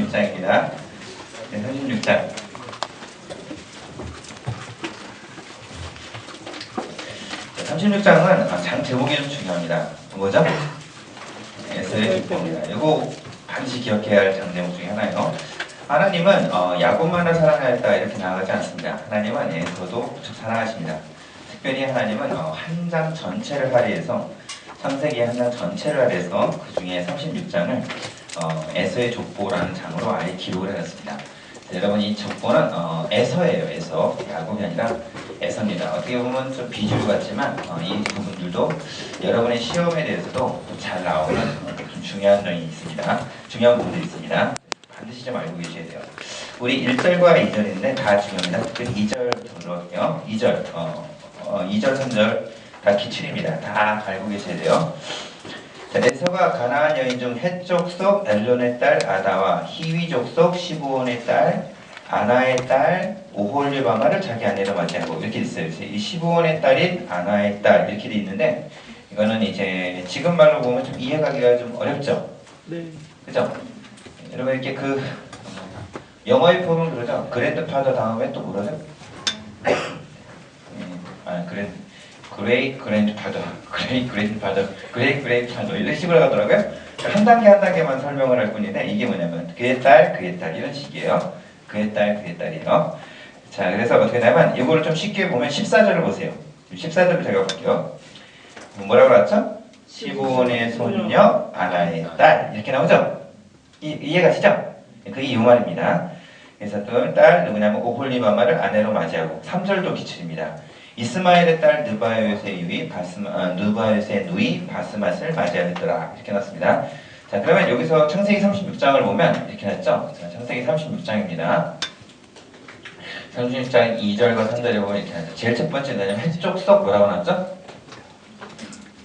36장입니다. 네, 36장. 네, 36장은 장 제목이 좀 중요합니다. 뭐죠? 에서의 축복입니다. 이거 반드시 기억해야 할 장 제목 중에 하나예요. 하나님은 야곱만을 사랑하였다 이렇게 나가지 않습니다. 하나님은 에서도 무척 사랑하십니다. 특별히 하나님은 한 장 전체를 할애해서 창세기 한 장 전체를 할애해서 그 중에 36장을 에서의 족보라는 장으로 아예 기록을 해놨습니다. 여러분 이 족보는 에서예요. 에서 야곱이 아니라 에서입니다. 어떻게 보면 좀 비주류 같지만 이 부분들도 여러분의 시험에 대해서도 잘 나오는 좀 중요한 점이 있습니다. 중요한 부분들이 있습니다. 반드시 좀 알고 계셔야 돼요. 우리 1절과 2절인데 다 중요합니다. 특별히 2절부터요. 2절, 2절, 3절 다 기출입니다. 다 알고 계셔야 돼요. 자, 에서가 가나안 여인 중 헷 족속 엘론의 딸 아다와 히위 족속 시브온의 딸 아나의 딸 오홀리바마를 자기 아내로 맞이하고 이렇게 있어요. 이 시브온의 딸인 아나의 딸 이렇게 돼 있는데 이거는 이제 지금 말로 보면 좀 이해가기가 좀 어렵죠. 네. 그죠? 여러분 이렇게 그 영어에 보면 그러죠. 그랜드파더 다음에 또 뭐라죠? 그레이트파더 이런 식으로 가더라고요. 한 단계 한 단계만 설명을 할 뿐인데 이게 뭐냐면 그의 딸 이런 식이에요. 그의 딸이에요. 자, 그래서 어떻게 되냐면 이거를 좀 쉽게 보면 14절을 보세요. 14절을 제가 볼게요. 뭐라고 나왔죠? 시브온의 손녀 아나의 딸 이렇게 나오죠? 이해가시죠? 그게 이 말입니다. 그래서 또 딸 누구냐면 오홀리바마를 아내로 맞이하고 3절도 기출입니다. 이스마엘의 딸 느바요스의 누이 바스맛을 맞이하였더라 이렇게 나왔습니다. 자, 그러면 여기서 창세기 36장을 보면 이렇게 나왔죠? 자, 창세기 36장입니다. 36장 2절과 3절에 보면 이렇게 나왔죠. 제일 첫 번째 뭐냐면 헷족속 뭐라고 나왔죠?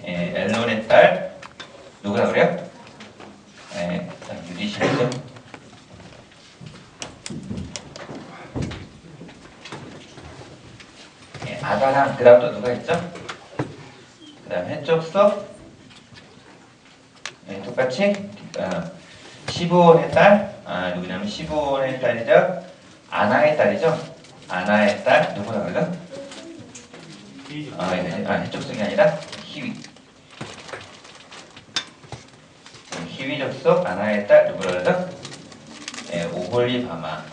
엘론의 딸 누구라 그래요? 유디시죠? 아다랑 그 다음 또 누가 있죠? 그 다음 헷족속 똑같이 시브온의 딸 누구냐면 시브온의 딸이죠? 아나의 딸이죠? 아나의 딸 누구라 그러죠? 헷족속이 아니라 히위 족속 아나의 딸 누구라 그러죠? 오홀리바마.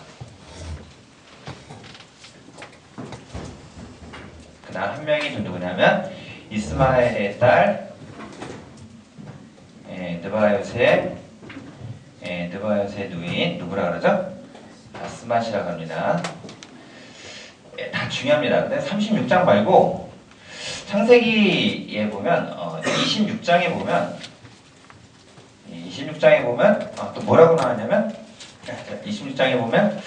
그 다음 한 명이 누구냐면 이스마엘의 딸 느바요스의 누인 누구라 그러죠? 바스맛이라고 합니다. 다 중요합니다. 근데 36장 말고 창세기에 보면 26장에 보면 또 뭐라고 나왔냐면 26장에 보면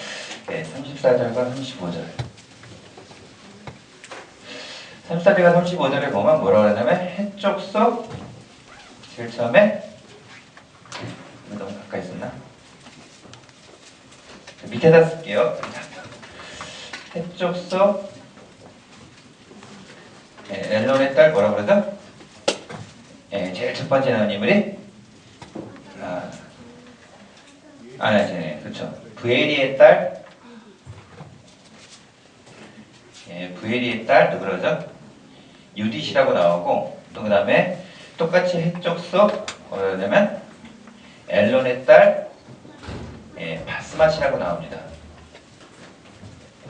34절과 35절 34절과 35절에 보면 뭐라고 하냐면 헷족속 제일 처음에 너무 가까이 있었나? 밑에다 쓸게요. 헷족속 엘론의 딸 뭐라고 그러죠? 제일 첫 번째 나온 인물이 그렇죠. 브에리의 딸 브에리의 딸 누구라죠? 유디시라고 나오고 또 그 다음에 똑같이 헷족속 뭐냐면 엘론의 딸 바스맛이라고 나옵니다.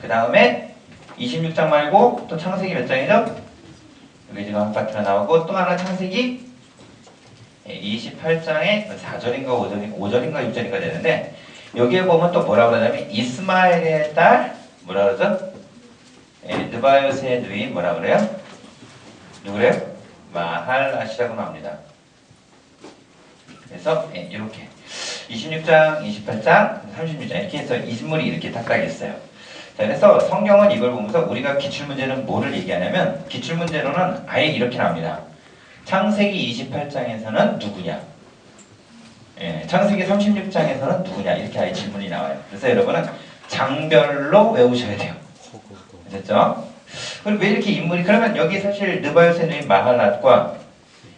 그 다음에 26장 말고 또 창세기 몇 장이죠? 여기 지금 한 파트가 나오고 또 하나 창세기 28장에 4절인가 5절인가 6절인가 되는데 여기에 보면 또 뭐라고 그러냐면 이스마엘의 딸 뭐라 그러죠? 느바요스의 누이 뭐라 그래요? 누구래요? 마할라시라고 나옵니다. 그래서 이렇게 26장, 28장, 36장 이렇게 해서 인물이 이렇게 딱딱 있어요. 자, 그래서 성경은 이걸 보면서 우리가 기출문제는 뭐를 얘기하냐면 기출문제로는 아예 이렇게 나옵니다. 창세기 28장에서는 누구냐? 창세기 36장에서는 누구냐? 이렇게 아예 질문이 나와요. 그래서 여러분은 장별로 외우셔야 돼요. 됐죠? 그리고 왜 이렇게 인물이 그러면 여기 사실 느바요스의 누인 마할랏과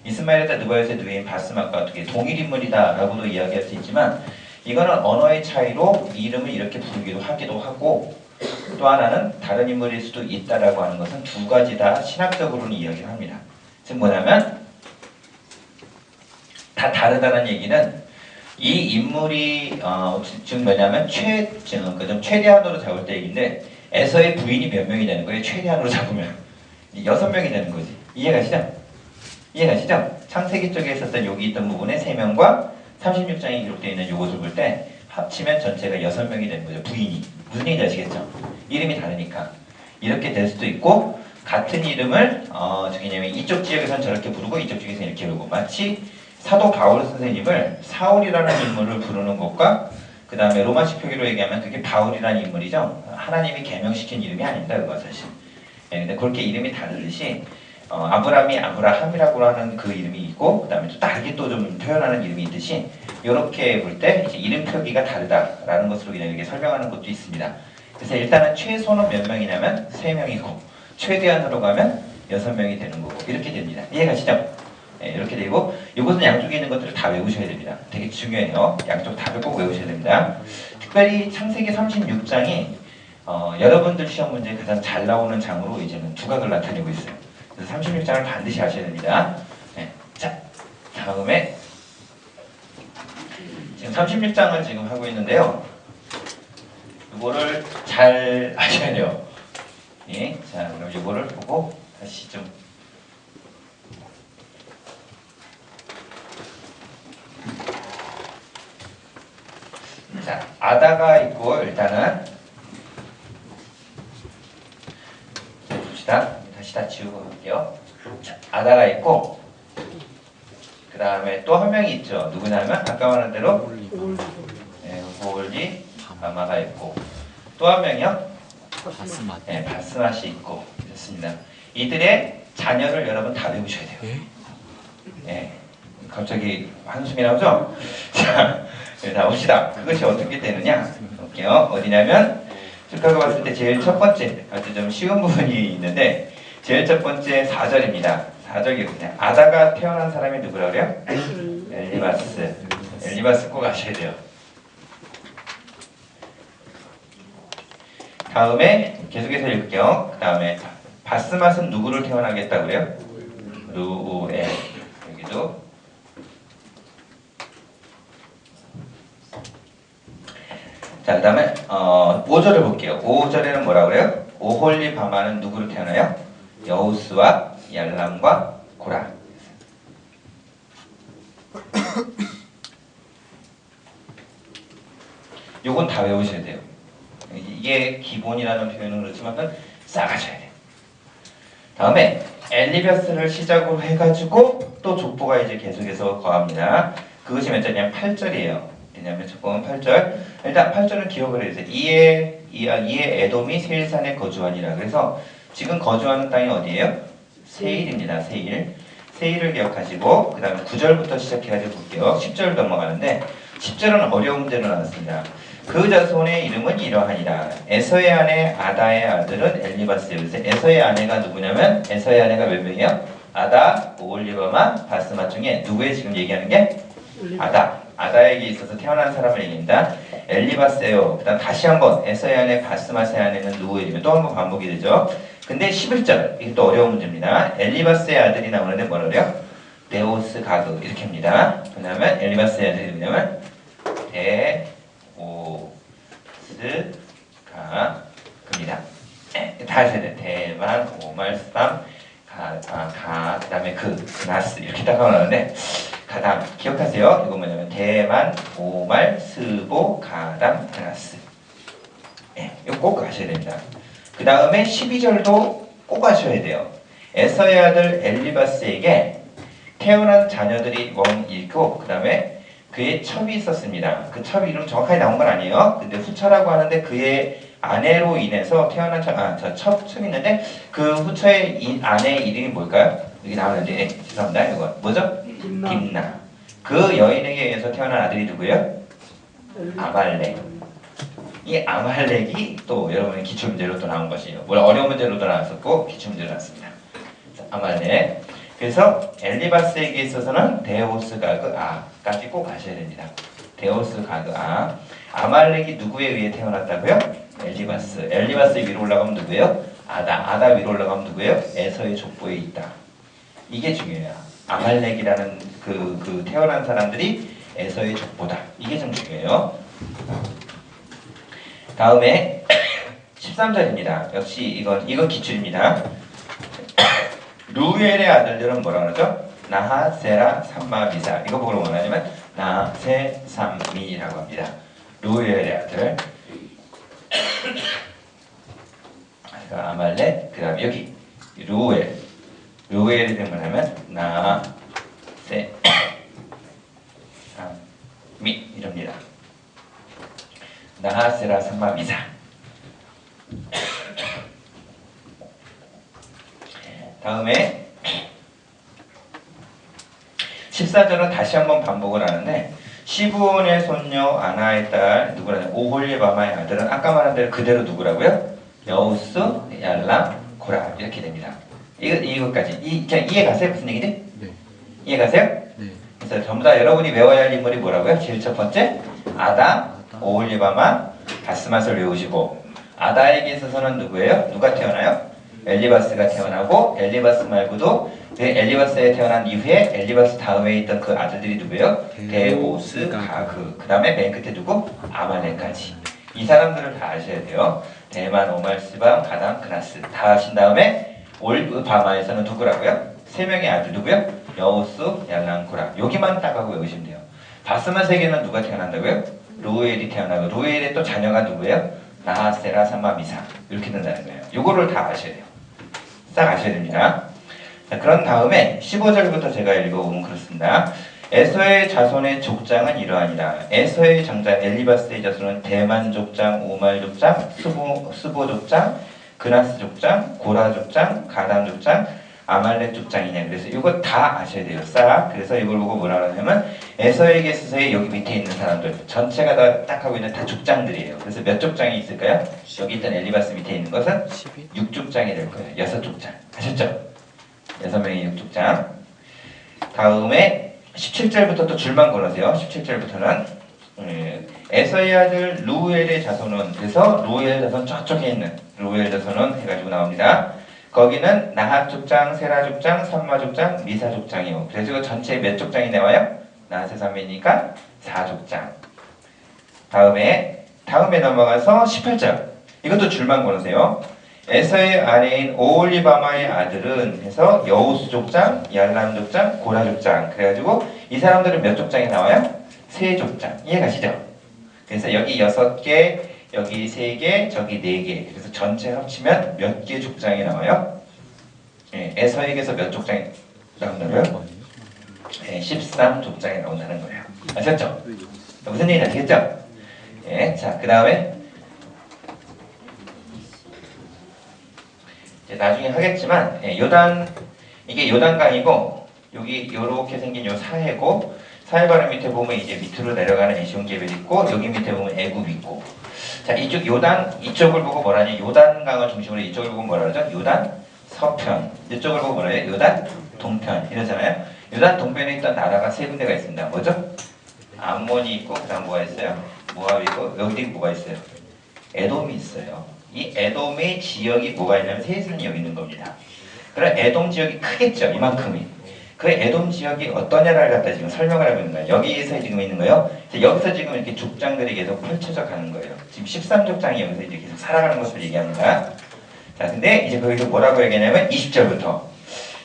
이스마엘의 딸 느바요스의 누인 바스맛과 어떻게 동일 인물이다라고도 이야기할 수 있지만 이거는 언어의 차이로 이름을 이렇게 부르기도 하기도 하고, 또 하나는 다른 인물일 수도 있다라고 하는 것은 두 가지 다 신학적으로는 이야기를 합니다. 즉 뭐냐면 다 다르다는 얘기는 이 인물이 지금 뭐냐면 좀 최대한으로 잡을 때 얘기인데, 에서의 부인이 몇 명이 되는 거예요? 최대한으로 잡으면 6명이 되는 거지. 이해가시죠? 이해가시죠? 창세기 쪽에 있었던 여기 있던 부분에 3명과 36장에 기록되어 있는 요것을 볼 때 합치면 전체가 6명이 되는 거죠. 부인이. 무슨 얘기인지 아시겠죠? 이름이 다르니까. 이렇게 될 수도 있고, 같은 이름을 저기냐면 이쪽 지역에서는 저렇게 부르고 이쪽 지역에서는 이렇게 부르고, 마치 사도 바울 선생님을 사울이라는 인물을 부르는 것과 그 다음에 로마식 표기로 얘기하면 그게 바울이라는 인물이죠. 하나님이 개명시킨 이름이 아닙니다. 그거 사실. 예, 근데 그렇게 이름이 다르듯이 아브람이 아브라함이라고 하는 그 이름이 있고, 그 다음에 또 다르게 또 좀 표현하는 이름이 있듯이, 이렇게 볼 때 이제 이름 표기가 다르다라는 것으로 그냥 이렇게 설명하는 것도 있습니다. 그래서 일단은 최소는 몇 명이냐면 3명이고, 최대한으로 가면 6명이 되는 거고, 이렇게 됩니다. 이해가시죠? 네, 이렇게 되고, 이것은 양쪽에 있는 것들을 다 외우셔야 됩니다. 되게 중요해요. 양쪽 답을 꼭 외우셔야 됩니다. 특별히 창세기 36장이 여러분들 시험 문제에 가장 잘 나오는 장으로 이제는 두각을 나타내고 있어요. 그래서 36장을 반드시 아셔야 됩니다. 네. 자, 다음에 지금 36장을 지금 하고 있는데요. 이거를 잘 아셔야 돼요. 예. 자, 그럼 이거를 보고 다시 좀 자, 아다가 있고 일단은 봅시다. 다시 다 지우고 갈게요. 자, 아다가 있고, 그 다음에 또 한 명이 있죠. 누구냐면 아까 말한 대로 오홀리 아마가 있고, 또 한 명이요. 바스맛. 네, 바스맛이 있고. 좋습니다. 이들의 자녀를 여러분 다 외우셔야 돼요. 네, 갑자기 한숨이 나오죠? 자, 자, 봅시다. 그것이 어떻게 되느냐 볼게요. 어디냐면 축하가 봤을 때 제일 첫 번째, 아주 좀 쉬운 부분이 있는데, 제일 첫 번째 4절입니다. 4절이거든요. 아다가 태어난 사람이 누구라고 그래요? 엘리바스. 엘리바스 꼭 아셔야 돼요. 다음에 계속해서 읽을게요. 그 다음에 바스맛은 누구를 태어나겠다고 그래요? 루우엘. 여기도 자, 그 다음에 5절을 볼게요. 5절에는 뭐라고 그래요? 오홀리 바마는 누구를 태어나요? 여우스와 얄람과 고라. 요건 다 외우셔야 돼요. 이게 기본이라는 표현은 그렇지만 싹 하셔야 돼요. 다음에 엘리바스를 시작으로 해가지고 또 족보가 이제 계속해서 거합니다. 그것이 몇 절이냐면 8절이에요. 왜냐면 조금 8절. 일단 8절은 기억을 해주세요. 이에 에돔이 세일산에 거주하니라. 그래서 지금 거주하는 땅이 어디예요? 세일입니다. 세일. 세일을 기억하시고, 그 다음에 9절부터 시작해가지고 볼게요. 10절 넘어가는데 10절은 어려운 문제로 나왔습니다. 그 자손의 이름은 이러하니라. 에서의 아내 아다의 아들은 엘리바스예요. 그래서 에서의 아내가 누구냐면, 에서의 아내가 몇 명이에요? 아다, 오홀리바마, 바스맛 중에 누구에 지금 얘기하는 게? 아다. 아다에게 있어서 태어난 사람을 얘기합니다. 엘리바스예요. 그 다음 다시 한번 에서의 아내 바스맛의 아내는 누구의 이름이 또 한번 반복이 되죠. 근데 11절, 이게 또 어려운 문제입니다. 엘리바스의 아들이 나오는데 뭐라 그래요? 데오스 가그 이렇게 합니다. 왜냐하면 엘리바스의 아들이 뭐냐면 데오스 가그입니다. 다 하셔야 돼요. 대만, 오말쌈, 그 다음에 나스 이렇게 딱 나오는데, 가담 기억하세요. 이거 뭐냐면 대만, 오말, 스보, 가담, 나스. 이거 꼭 아셔야 됩니다. 그 다음에 12절도 꼭 아셔야 돼요. 에서의 아들 엘리바스에게 태어난 자녀들이 있고, 그 다음에 그의 첩이 있었습니다. 그 첩 이름 정확하게 나온 건 아니에요. 근데 후처라고 하는데 그의 아내로 인해서 태어난 첩이 있는데, 그 후처의 아내의 이름이 뭘까요? 여기 나오는데, 죄송합니다. 이거 뭐죠? 딥나. 그 여인에게 의해서 태어난 아들이 누구예요? 아말렉. 이 아말렉이 또 여러분의 기출문제로 또 나온 것이에요. 물론 어려운 문제로도 나왔었고 기출문제로 나왔습니다. 아말렉. 그래서 엘리바스에게 있어서는 데오스가 그 아까지 꼭 아셔야 됩니다. 데오스 가드 아말렉이 누구에 의해 태어났다고요? 엘리바스. 엘리바스 위로 올라가면 누구예요? 아다 위로 올라가면 누구예요? 에서의 족보에 있다. 이게 중요해요. 아말렉이라는 그 태어난 사람들이 에서의 족보다. 이게 좀 중요해요. 다음에 13절입니다. 역시 이건 기출입니다. 루엘의 아들들은 뭐라 그러죠? 나하, 세라, 삼마, 미사. 이거 보고 원하냐면 나하, 세, 삼, 미라고 합니다. 루엘의 아들. 아말렉, 그 다음에 여기 루엘이 된 거냐면 나하, 세, 삼, 미 이럽니다. 나하, 세라, 삼마, 미사. 다음에 14절은 다시 한번 반복을 하는데 시브온의 손녀 아나의 딸 누구라냐 오홀리바마의 아들은 아까 말한 대로 그대로 누구라고요? 여우스, 얄람, 고라 이렇게 됩니다. 이것까지 그냥 이해 가세요? 무슨 얘기지? 네. 이해 가세요? 네. 그래서 전부 다 여러분이 외워야 할 인물이 뭐라고요? 제일 첫 번째 아다, 오홀리바마, 바스맛을 외우시고 아다에게 있어서는 누구예요? 누가 태어나요? 엘리바스가 태어나고 엘리바스 말고도 그 엘리바스에 태어난 이후에 엘리바스 다음에 있던 그 아들들이 누구예요? 데오스, 가그. 그 다음에 맨 끝에 누구? 아말렉까지. 이 사람들을 다 아셔야 돼요. 대만, 오말, 스방, 가담, 그나스 다 하신 다음에 올바마에서는 누구라고요? 세 명의 아들 누구요? 여우스, 얄랑, 고라. 여기만 딱 하고 외우시면 돼요. 바스마 세계는 누가 태어난다고요? 루엘이 태어나고 루엘의 또 자녀가 누구예요? 나하, 세라, 삼마, 미사 이렇게 된다는 거예요. 요거를 다 아셔야 돼요. 딱 아셔야 됩니다. 자, 그런 다음에 15절부터 제가 읽어보면 그렇습니다. 에서의 자손의 족장은 이러하니라. 에서의 장자 엘리바스의 자손은 대만 족장, 오말 족장, 스보 족장, 그나스 족장, 고라 족장, 가담 족장, 아말렉 족장이냐. 그래서 이거 다 아셔야 돼요. 싹. 그래서 이걸 보고 뭐라 하냐면 에서에게 있어서의 여기 밑에 있는 사람들 전체가 다 딱 하고 있는 다 족장들이에요. 그래서 몇 족장이 있을까요? 여기 있던 엘리바스 밑에 있는 것은 6족장이 될 거예요. 6족장. 아셨죠? 6명의 6족장. 다음에 17절부터 또 줄만 걸으세요. 17절부터는 에서의 아들 루엘의 자손은 그래서 루엘 자손 저쪽에 있는 루엘 자손은 해가지고 나옵니다. 거기는 나핫 족장, 세라 족장, 삼마 족장, 미사 족장이요. 그래서 이거 전체 몇 족장이 나와요? 나세 삼매니까 4족장. 다음에 넘어가서 18절. 이것도 줄만 걸으세요. 에서의 아내인 오홀리바마의 아들은 해서 여우스 족장, 얄람 족장, 고라 족장. 그래가지고 이 사람들은 몇 족장이 나와요? 3족장. 이해가시죠? 그래서 여기 6개, 여기 3개, 저기 4개. 그래서 전체 합치면 몇 개 족장이 나와요? 에서에게서 몇 족장이 나온다고요? 13족장이 나온다는 거예요. 아셨죠? 무슨 얘기인지 아시겠죠? 자, 그 다음에 나중에 하겠지만 이게 요단강이고 여기 요렇게 생긴 요 사해고 사해바로 밑에 보면 이제 밑으로 내려가는 에시온게벨 있고 여기 밑에 보면 애굽 있고 자 이쪽 이쪽을 보고 뭐라니 요단강을 중심으로 이쪽을 보고 뭐라 그러죠? 요단 서편 이쪽을 보고 뭐라 해요? 요단 동편 이러잖아요. 요단 동편에 있던 나라가 3군데가 있습니다. 뭐죠? 암몬이 있고 그 다음 뭐가 있어요? 모압이 있고 여기 뭐가 있어요? 에돔이 있어요. 이 에돔의 지역이 뭐가 있냐면 세산이 여기 있는 겁니다. 그럼 에돔 지역이 크겠죠. 이만큼이. 그 에돔 지역이 어떠냐를 갖다 지금 설명을 하고 있는 거예요. 여기에서 지금 있는 거예요. 여기서 지금 이렇게 족장들이 계속 펼쳐져 가는 거예요. 지금 13족장이 여기서 이제 계속 살아가는 것을 얘기합니다. 자, 근데 이제 거기서 뭐라고 얘기하냐면 20절부터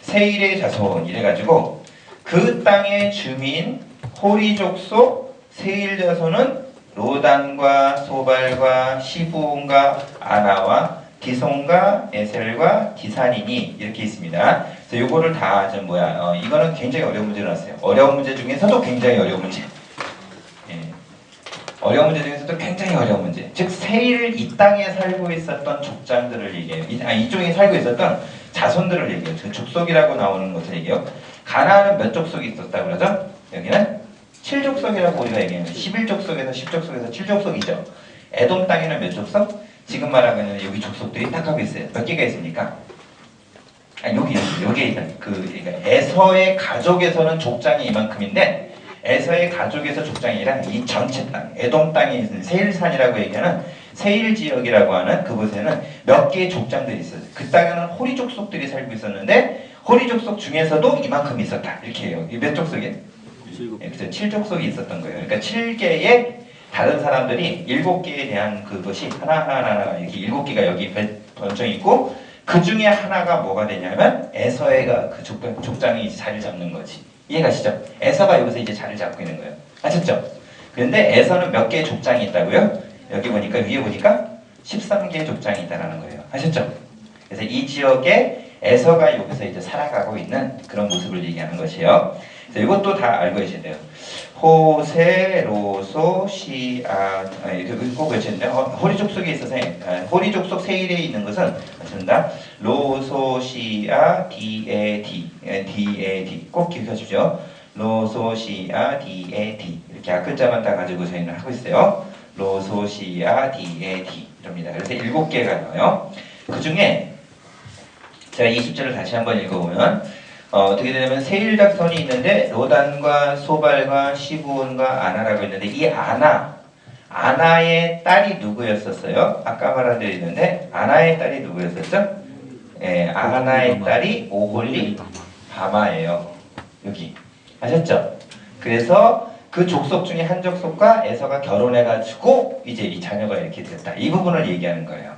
세일의 자손 이래가지고 그 땅의 주민 호리 족속 세일 자손은 로단과 소발과 시부온과 아나와 디손과 에셀과 디산이니 이렇게 있습니다. 그래서 요거를 다 좀 이거는 굉장히 어려운 문제를 놨어요. 어려운 문제 중에서도 굉장히 어려운 문제. 어려운 문제 중에서도 굉장히 어려운 문제. 즉 세일 이 땅에 살고 있었던 족장들을 얘기해요. 이쪽에 살고 있었던 자손들을 얘기해요. 그 족속이라고 나오는 것을 얘기해요. 가나안은 몇 족속이 있었다고 그러죠? 여기는 7족속이라고 우리가 얘기해요. 11족속에서 10족속에서 7족속이죠. 에돔 땅에는 몇 족속? 지금 말하고 있는 여기 족속들이 딱 하고 있어요. 몇 개가 있습니까? 여기에 그러니까 에서의 가족에서는 족장이 이만큼인데 에서의 가족에서 족장이 아니라 이 전체 땅, 에돔 땅에 있는 세일산이라고 얘기하는 세일 지역이라고 하는 그곳에는 몇 개의 족장들이 있어요. 그 땅에는 호리 족속들이 살고 있었는데 호리 족속 중에서도 이만큼 있었다. 이렇게 해요. 이 몇 족속이에요? 7족속이 있었던 거예요. 그러니까 7개의 다른 사람들이 7개에 대한 그것이 하나하나 이렇게 7개가 여기 번져 있고 그 중에 하나가 뭐가 되냐면 에서가 그 족장이 이제 자리를 잡는 거지. 이해가시죠? 에서가 여기서 이제 자리를 잡고 있는 거예요. 아셨죠? 그런데 에서는 몇 개의 족장이 있다고요? 여기 보니까 위에 보니까 13개의 족장이 있다라는 거예요. 아셨죠? 그래서 이 지역에 에서가 여기서 이제 살아가고 있는 그런 모습을 얘기하는 것이에요. 그래서 이것도 다 알고 계셔야 돼요. 호세, 로소, 시아 이렇게 꼭 외쳐야 돼요. 호리 족속에 있어서 호리 족속 세일에 있는 것은 맞습니다. 로소, 시아, 디에디, 디에디 꼭 기억하십시오. 로소, 시아, 디에디 이렇게 앞글자만 다 가지고 저희는 하고 있어요. 로소, 시아, 디에디 이럽니다. 그래서 7개가 나와요. 그 중에 제가 이 숫자를 다시 한번 읽어보면 어떻게 되냐면 세일작선이 있는데 로단과 소발과 시부온과 아나라고 있는데 이 아나의 딸이 누구였었어요? 아까 말해드렸는데 아나의 딸이 누구였었죠? 아나의 딸이 오홀리 바마예요. 여기 아셨죠? 그래서 그 족속 중에 한 족속과 에서가 결혼해가지고 이제 이 자녀가 이렇게 됐다. 이 부분을 얘기하는 거예요.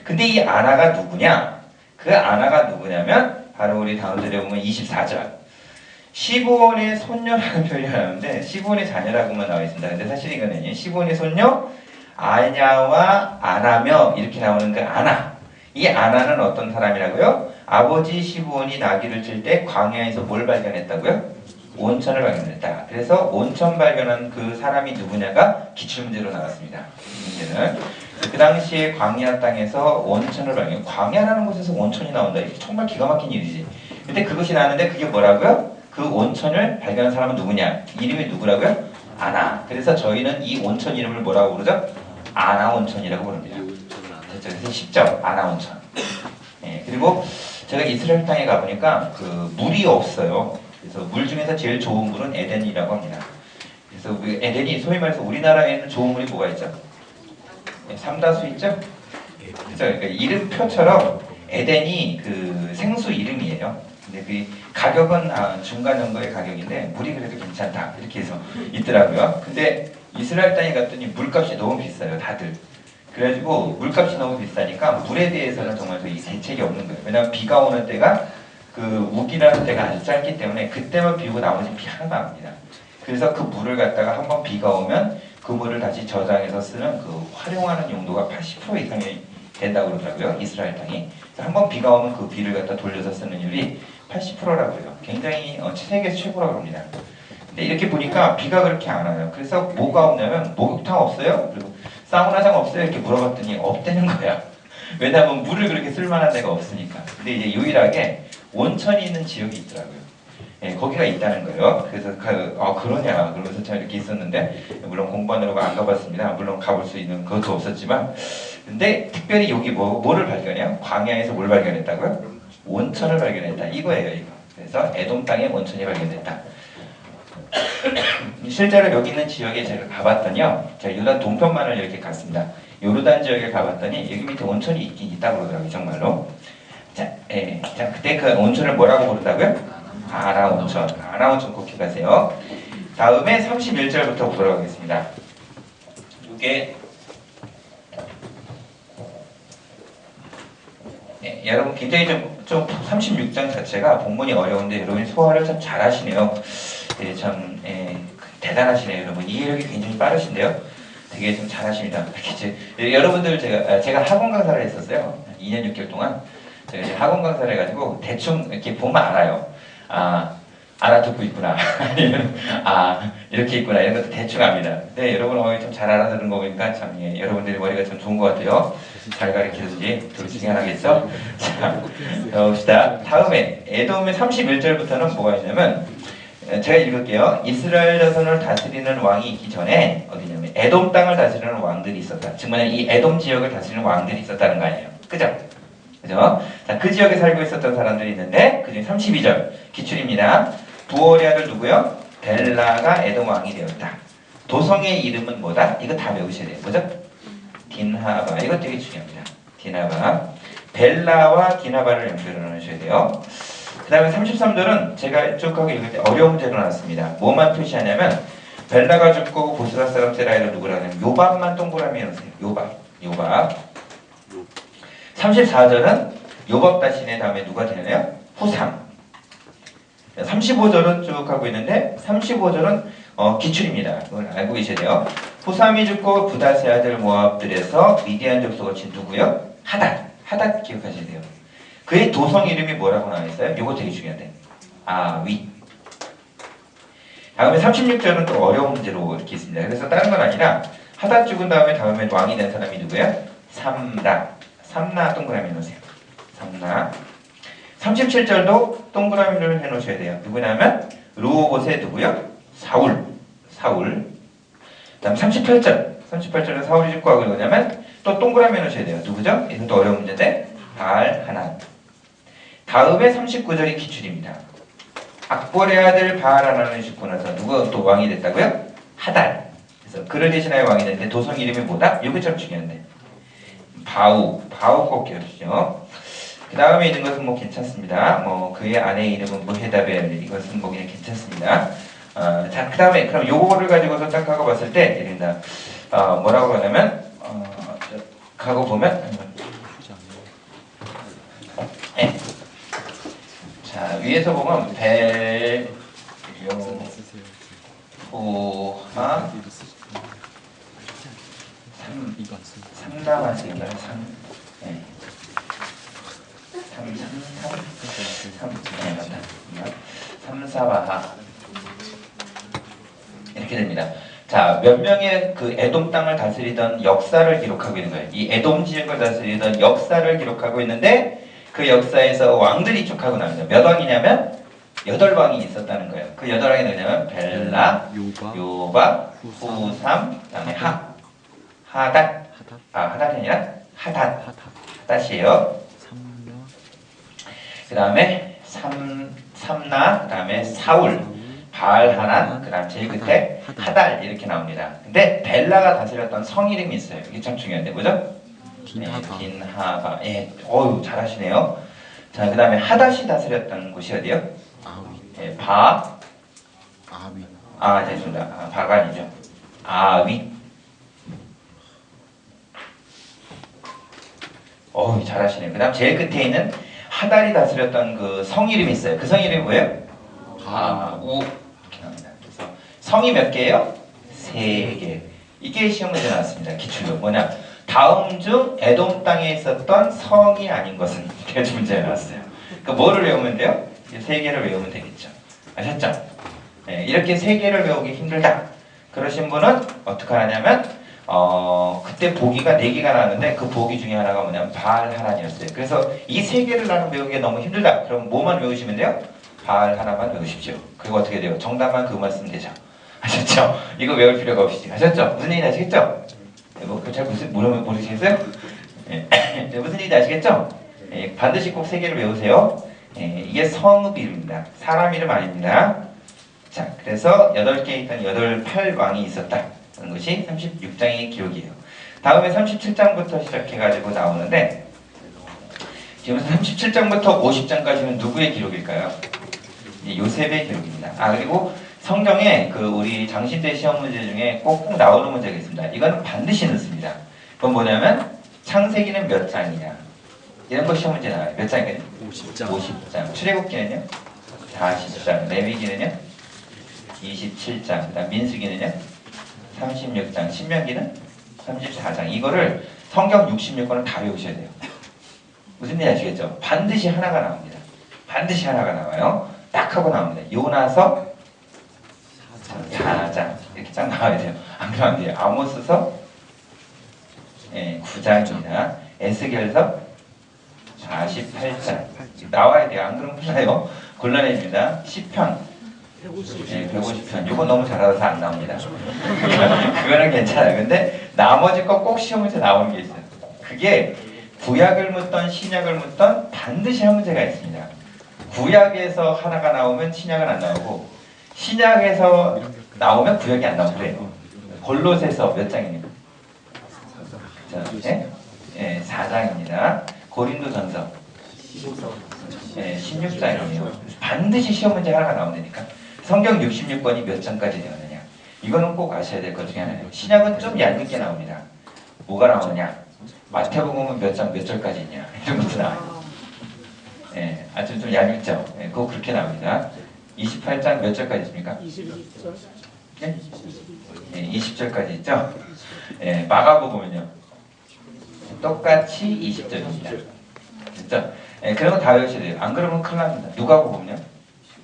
근데 이 아나가 누구냐? 그 아나가 누구냐면 바로 우리 다음 절에 보면 24절 시브온의 손녀라는 표현이 나오는데 시브온의 자녀라고만 나와 있습니다. 근데 사실 이거는 시브온의 손녀 아냐와 아나며 이렇게 나오는 그 아나. 이 아나는 어떤 사람이라고요? 아버지 시브온이 나귀를 칠 때 광야에서 뭘 발견했다고요? 온천을 발견했다. 그래서 온천 발견한 그 사람이 누구냐가 기출문제로 나왔습니다. 문제는 그 당시에 광야 땅에서 온천을 발견. 광야라는 곳에서 온천이 나온다. 이게 정말 기가 막힌 일이지. 근데 그것이 나왔는데 그게 뭐라고요? 그 온천을 발견한 사람은 누구냐? 이름이 누구라고요? 아나. 그래서 저희는 이 온천 이름을 뭐라고 부르죠? 아나 온천이라고 부릅니다. 그래서 10점 아나 온천. 그리고 제가 이스라엘 땅에 가보니까 그 물이 없어요. 그래서 물 중에서 제일 좋은 물은 에덴이라고 합니다. 그래서 에덴이 소위 말해서 우리나라에는 좋은 물이 뭐가 있죠? 삼다수 있죠? 그렇죠? 그러니까 이름표처럼 에덴이 그 생수 이름이에요. 근데 그 가격은 중간 정도의 가격인데 물이 그래도 괜찮다 이렇게 해서 있더라고요. 근데 이스라엘 땅에 갔더니 물값이 너무 비싸요, 다들. 그래가지고 물값이 너무 비싸니까 물에 대해서는 정말 이 대책이 없는 거예요. 왜냐하면 비가 오는 때가 그 우기라는 때가 아주 짧기 때문에 그때만 비 오고 나머지 비 하나도 안 옵니다. 그래서 그 물을 갖다가 한번 비가 오면 그 물을 다시 저장해서 쓰는 그 활용하는 용도가 80% 이상이 된다고 그러더라고요. 이스라엘 땅이. 한번 비가 오면 그 비를 갖다 돌려서 쓰는 율이 80%라고 해요. 굉장히 세계에서 최고라고 합니다. 근데 이렇게 보니까 비가 그렇게 안 와요. 그래서 뭐가 없냐면 목욕탕 없어요? 그리고 사우나장 없어요? 이렇게 물어봤더니 없다는 거야. 왜냐하면 물을 그렇게 쓸만한 데가 없으니까. 근데 이제 유일하게 온천이 있는 지역이 있더라고요. 거기가 있다는 거예요. 그래서 그러냐 그러면서 제가 이렇게 있었는데 물론 공부하느라고 안 가봤습니다. 물론 가볼 수 있는 그것도 없었지만 근데 특별히 여기 뭐를 발견해요? 광야에서 뭘 발견했다고요? 온천을 발견했다. 이거예요. 이거. 그래서 에돔 땅에 온천이 발견됐다. 실제로 여기 있는 지역에 제가 가봤더니요. 제가 요르단 동편만을 이렇게 갔습니다. 요르단 지역에 가봤더니 여기 밑에 온천이 있긴 있다고 그러더라고요. 정말로. 자, 그때 그 온천을 뭐라고 부른다고요? 아나 온천. 아나 온천 꼭 기억하세요. 다음에 31절부터 보도록 하겠습니다. 이게 여러분 굉장히 좀 36장 자체가 본문이 어려운데 여러분이 소화를 참 잘하시네요. 대단하시네요. 여러분 이해력이 굉장히 빠르신데요. 되게 좀 잘하십니다. 여러분들 제가 학원 강사를 했었어요. 2년 6개월 동안 제가 이제 학원 강사를 해가지고 대충 이렇게 보면 알아요. 알아듣고 있구나. 아니면 이렇게 있구나. 이런 것도 대충 압니다. 근데 여러분 좀 잘 알아듣는 거 보니까 참 여러분들이 머리가 좀 좋은 것 같아요. 잘 가르치든지 둘 중에 하나겠죠? 자, 봅시다. 다음에 에돔의 31절부터는 뭐가 있냐면 제가 읽을게요. 이스라엘 자손을 다스리는 왕이 있기 전에 어디냐면 에돔 땅을 다스리는 왕들이 있었다. 즉 뭐냐면 이 에돔 지역을 다스리는 왕들이 있었다는 거 아니에요. 그죠? 그죠? 자, 그 지역에 살고 있었던 사람들이 있는데 그중에 32절 기출입니다. 부올의 아들 누구요? 벨라가 에돔 왕이 되었다. 도성의 이름은 뭐다? 이거 다 외우셔야 돼요. 뭐죠? 딘하바. 이거 되게 중요합니다. 딘하바. 벨라와 딘하바를 연결을 하셔야 돼요. 그 다음에 33절은 제가 쭉 하고 읽을 때 어려운 문제가 나왔습니다. 뭐만 표시하냐면 벨라가 죽고 보스라 사람 세라이를 누구라 하냐면 요밥만 동그라미 해놓으세요. 요밥. 34절은 요밥 다시네 다음에 누가 되나요? 후삼. 35절은 쭉 하고 있는데 35절은 기출입니다. 그걸 알고 계셔야 돼요. 후삼이 죽고 부다세 아들 모압들에서 미디안 족속을 친 누구요? 하닷 기억하셔야 돼요. 그의 도성 이름이 뭐라고 나와 있어요? 이거 되게 중요한데. 아윗. 다음에 36절은 또 어려운 문제로 이렇게 있습니다. 그래서 다른 건 아니라 하닷 죽은 다음에 왕이 된 사람이 누구예요? 삼나 동그라미 놓으세요. 삼나. 37절도 동그라미를 해놓으셔야 돼요. 누구냐면 르호봇의 누구요? 사울. 다음 38절은 사울이 죽고 하고 뭐냐면 또 동그라미 해놓으셔야 돼요. 누구죠? 이것도 어려운 문제인데 바알하난. 다음에 39절이 기출입니다. 악볼의 아들 바알하난을 죽고 나서 누가 또 왕이 됐다고요? 하달. 그래서 그를 대신하여 왕이 됐는데 도성 이름이 뭐다? 이게 참 중요한데 바우 꼭 기억하시죠. 그 다음에 있는 것은 뭐 괜찮습니다. 뭐 그의 아내의 이름은 무헤다벨. 이것은 뭐 그냥 괜찮습니다. 자, 그 다음에 그럼 요거를 가지고서 딱 하고 봤을 때 이른다. 뭐라고 하냐면 가고 보면 네. 자, 위에서 보면 벨 호하 삼나만 쓰인가요? 네. 삼사바하 이렇게 됩니다. 자, 몇 명의 그 에돔 땅을 다스리던 역사를 기록하고 있는 거예요. 이 에돔 지역을 다스리던 역사를 기록하고 있는데 그 역사에서 왕들이 쭉 하고 납니다. 몇 왕이냐면 8왕이 있었다는 거예요. 그 8왕이 누구냐면 벨라, 요바, 후삼, 그다음에 하닷. 하닷이 아니라 하닷이에요. 그 다음에 삼나, 그 다음에 사울, 바알하난, 그 다음 제일 끝에 하달 이렇게 나옵니다. 근데 벨라가 다스렸던 성 이름이 있어요. 이게 참 중요한데 뭐죠? 딘하바. 예, 어유 잘하시네요. 자, 그 다음에 하닷이 다스렸던 곳이 어디요? 예, 죄송합니다. 바가 아니죠. 아윗. 어우 잘하시네요. 그 다음 제일 끝에 있는 하달이 다스렸던 그 성 이름이 있어요. 그 성 이름이 뭐예요? 우 이렇게 나옵니다. 그래서 성이 몇 개예요? 3개. 이게 시험 문제 나왔습니다. 기출로 뭐냐? 다음 중 에돔 땅에 있었던 성이 아닌 것은 이렇게 문제가 나왔어요. 그 뭐를 외우면 돼요? 3개를 외우면 되겠죠. 아셨죠? 네, 이렇게 3개를 외우기 힘들다. 그러신 분은 어떻게 하냐면 그때 보기가 4개가 나왔는데 그 보기 중에 하나가 뭐냐면 바알하난이었어요. 그래서 이 3개를 나는 외우기가 너무 힘들다. 그럼 뭐만 외우시면 돼요? 바알하난만 외우십시오. 그리고 어떻게 돼요? 정답만 그것만 쓰면 되죠. 아셨죠? 이거 외울 필요가 없이. 아셨죠? 무슨 얘기인지 아시겠죠? 잘 모르시겠어요? 네. 무슨 얘기인지 아시겠죠? 네, 반드시 꼭 3개를 외우세요. 네, 이게 성읍 이름입니다. 사람 이름 아닙니다. 자, 그래서 8개 있던 8왕이 있었다. 하는 것이 36장의 기록이에요. 다음에 37장부터 시작해가지고 나오는데 지금 37장부터 50장까지는 누구의 기록일까요? 요셉의 기록입니다. 그리고 성경에 그 우리 장신대 시험 문제 중에 꼭 나오는 문제가 있습니다. 이건 반드시 넣습니다. 그건 뭐냐면 창세기는 몇 장이냐 이런 거 시험 문제 나와요. 몇 장이냐? 50장. 출애굽기는요? 40장. 레위기는요? 27장. 그다음 민수기는요? 36장. 신명기는 34장. 이거를 성경 66권을 다 외우셔야 돼요. 무슨 얘기 아시겠죠? 반드시 하나가 나옵니다. 반드시 하나가 나와요. 딱 하고 나옵니다. 요나서 4장 이렇게 딱 나와야 돼요. 안 그러면 안 돼요. 아모스서 9장입니다. 에스겔서 48장 나와야 돼요. 안 그러면 몰라요. 곤란해집니다. 시편 150편. 이거 너무 잘하셔서 안 나옵니다. 그거는 괜찮아요. 근데 나머지 거 꼭 시험 문제 나오는 게 있어요. 그게 구약을 묻던 신약을 묻던 반드시 한 문제가 있습니다. 구약에서 하나가 나오면 신약은 안 나오고 신약에서 나오면 구약이 안 나오래요. 골로새서 몇 장입니까? 네? 네, 4장입니다. 고린도전서 16장이에요. 반드시 시험 문제 하나가 나온다니까. 성경 66권이 몇 장까지 되었느냐. 이거는 꼭 아셔야 될 것 중에 하나예요. 신약은 좀 얇게 나옵니다. 뭐가 나오느냐. 마태복음은 몇 장 몇 절까지 있냐. 이런 것도 나와요. 예, 아주 좀 얇죠. 예, 그거 그렇게 나옵니다. 28장 몇 절까지 있습니까? 22절. 네? 예, 20절까지 있죠. 예, 마가복음은요. 똑같이 20절입니다. 됐죠? 예, 그런 거 다 외우셔야 돼요. 안 그러면 큰일 납니다. 누가복음은요?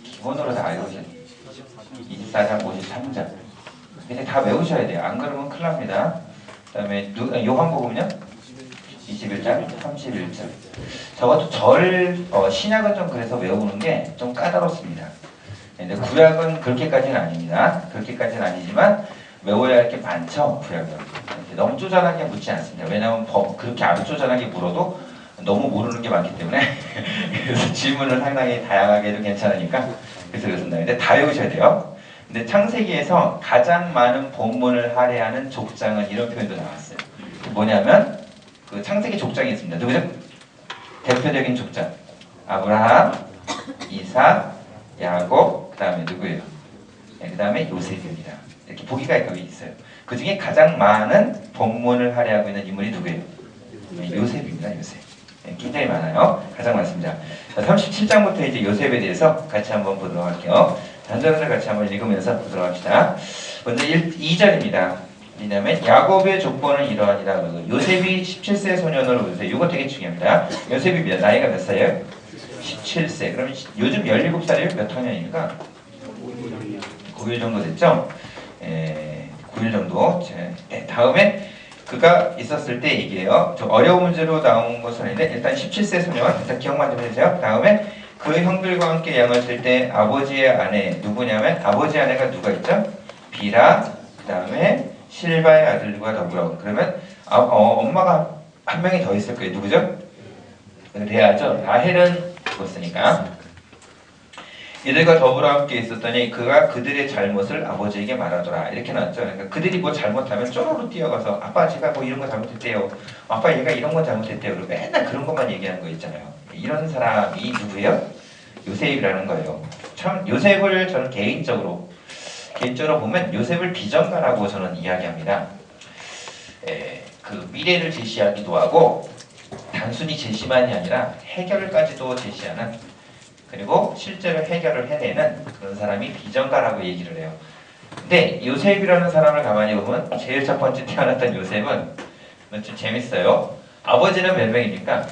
기본으로 다 외우셔야 돼요. 24장, 53장. 근데 다 외우셔야 돼요. 안 그러면 큰일 납니다. 그 다음에 요한복음은요? 21장, 31절. 적어도 신약은 좀 그래서 외우는 게 좀 까다롭습니다. 근데 구약은 그렇게까지는 아닙니다. 그렇게까지는 아니지만 외워야 할 게 많죠, 구약은. 너무 쪼잔하게 묻지 않습니다. 왜냐하면 그렇게 안 쪼잔하게 물어도 너무 모르는 게 많기 때문에 그래서 질문을 상당히 다양하게 해도 괜찮으니까 그래서 그렇습니다. 근데 다 외우셔야 돼요. 근데 창세기에서 가장 많은 본문을 할애하는 족장은 이런 표현도 나왔어요. 뭐냐면 그 창세기 족장이 있습니다. 누구죠? 대표적인 족장. 아브라함, 이삭, 야곱, 그 다음에 누구예요? 네, 그 다음에 요셉입니다. 이렇게 보기가 여기 있어요. 그 중에 가장 많은 본문을 할애하고 있는 인물이 누구예요? 네, 요셉입니다. 요셉. 네, 굉장히 많아요. 가장 많습니다. 37장부터 이제 요셉에 대해서 같이 한번 보도록 할게요. 단전을 같이 한번 읽으면서 보도록 합시다. 먼저 2절입니다. 왜냐면 야곱의 족보는 이러하니라. 요셉이 17세 소년으로 보세요. 이거 되게 중요합니다. 요셉이 나이가 몇 살이에요? 17세. 그러면 요즘 17살이면 몇 학년입니까? 9일 정도 됐죠? 9일 정도. 네, 다음에 그가 있었을 때 얘기해요. 좀 어려운 문제로 나온 것은 아닌데 일단 17세 소년. 일단 기억만 좀 해주세요. 다음에 그 형들과 함께 양을 때 아버지의 아내 누구냐면 아버지 아내가 누가 있죠? 비라. 그 다음에 실바의 아들과 더불어. 그러면 엄마가 한 명이 더 있을 거예요. 누구죠? 돼야죠. 라헬은 죽었으니까. 이들과 더불어 함께 있었더니 그가 그들의 잘못을 아버지에게 말하더라. 이렇게 나왔죠. 그러니까 그들이 뭐 잘못하면 쪼로로 뛰어가서 아빠 제가 뭐 이런 거 잘못했대요. 아빠 얘가 이런 거 잘못했대요. 그리고 맨날 그런 것만 얘기하는 거 있잖아요. 이런 사람이 누구예요? 요셉이라는 거예요. 참 요셉을 저는 개인적으로 보면 요셉을 비전가라고 저는 이야기합니다. 그 미래를 제시하기도 하고 단순히 제시만이 아니라 해결까지도 제시하는, 그리고 실제로 해결을 해내는 그런 사람이 비전가라고 얘기를 해요. 근데 요셉이라는 사람을 가만히 보면 제일 첫 번째 태어났던 요셉은 좀 재밌어요. 아버지는 몇 명입니까?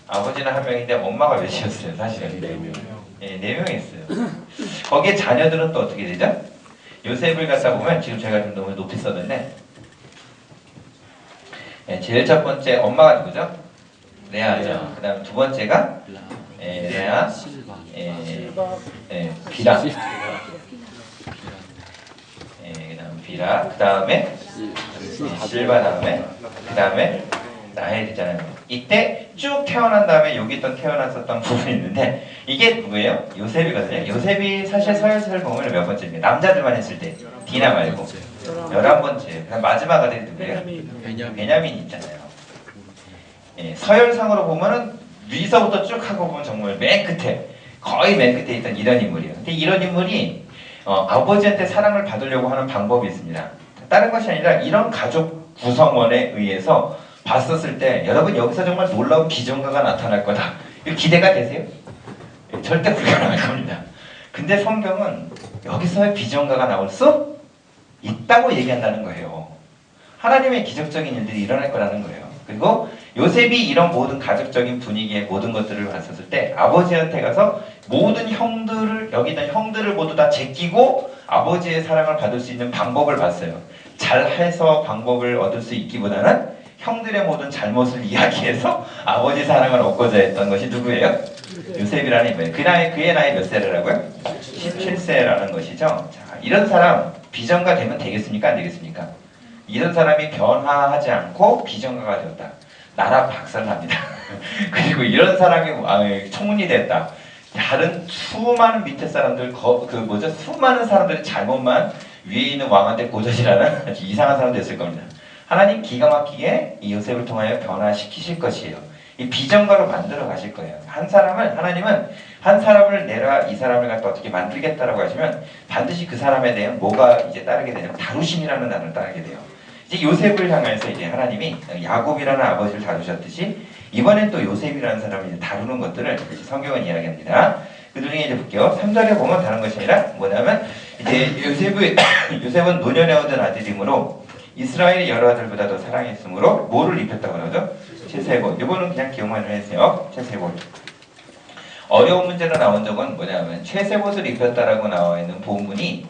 아버지는 한 명인데 엄마가 몇이었어요? 사실은 4명. 네, 4명이었어요. 거기에 자녀들은 또 어떻게 되죠? 요셉을 갖다 보면 지금 제가 좀 너무 높이 썼는데 제일 첫 번째 엄마가 누구죠? 레아죠. 그 다음 두 번째가 레아, 비라. 그 다음 비라. 그 다음에 실바 다음에 그 다음에 라헬이잖아요. 이때 쭉 태어난 다음에 여기 또 태어났었던 부분이 있는데 이게 누구예요? 요셉이거든요. 요셉이 사실 서열을 보면 몇 번째입니까? 남자들만 했을 때 디나 말고 11번째. 그다음 마지막 아들이 누구예요? 베냐민 있잖아요. 서열상으로 보면은 위서부터 쭉 하고 보면 정말 맨 끝에, 거의 맨 끝에 있던 이런 인물이에요. 근데 이런 인물이 아버지한테 사랑을 받으려고 하는 방법이 있습니다. 다른 것이 아니라 이런 가족 구성원에 의해서 봤었을 때 여러분 여기서 정말 놀라운 비전가가 나타날 거다. 이거 기대가 되세요? 절대 불가능할 겁니다. 근데 성경은 여기서 비전가가 나올 수 있다고 얘기한다는 거예요. 하나님의 기적적인 일들이 일어날 거라는 거예요. 그리고 요셉이 이런 모든 가족적인 분위기의 모든 것들을 봤었을 때 아버지한테 가서 모든 형들을, 여기 있는 형들을 모두 다 제끼고 아버지의 사랑을 받을 수 있는 방법을 봤어요. 잘해서 방법을 얻을 수 있기보다는 형들의 모든 잘못을 이야기해서 아버지 사랑을 얻고자 했던 것이 누구예요? 요셉이라는 인물이에요. 그의 나이 몇 세라고요? 17세라는 것이죠. 자, 이런 사람 비전가 되면 되겠습니까? 안 되겠습니까? 이런 사람이 변화하지 않고 비전가가 되었다. 나라 박살납니다. 그리고 이런 사람이 청문이 됐다. 야, 다른 수많은 밑에 사람들, 수많은 사람들의 잘못만 위에 있는 왕한테 고젓이라는 아주 이상한 사람 됐을 겁니다. 하나님 기가 막히게 이 요셉을 통하여 변화시키실 것이에요. 이 비전가로 만들어 가실 거예요. 하나님은 한 사람을 내라 이 사람을 갖다 어떻게 만들겠다라고 하시면 반드시 그 사람에 대한 뭐가 이제 따르게 되냐면 다루심이라는 단어를 따르게 돼요. 이제 요셉을 향해서 이제 하나님이 야곱이라는 아버지를 다루셨듯이 이번엔 또 요셉이라는 사람을 이제 다루는 것들을 성경은 이야기합니다. 그 중에 이제 볼게요. 3절에 보면 다른 것이 아니라 뭐냐면 이제 요셉은 노년에 얻은 아들이므로 이스라엘의 여러 아들보다 더 사랑했으므로 뭐를 입혔다고 그러죠? 채색옷. 이거는 그냥 기억만 해주세요. 채색옷. 어려운 문제로 나온 적은 뭐냐면 채색옷을 입혔다라고 나와 있는 본문이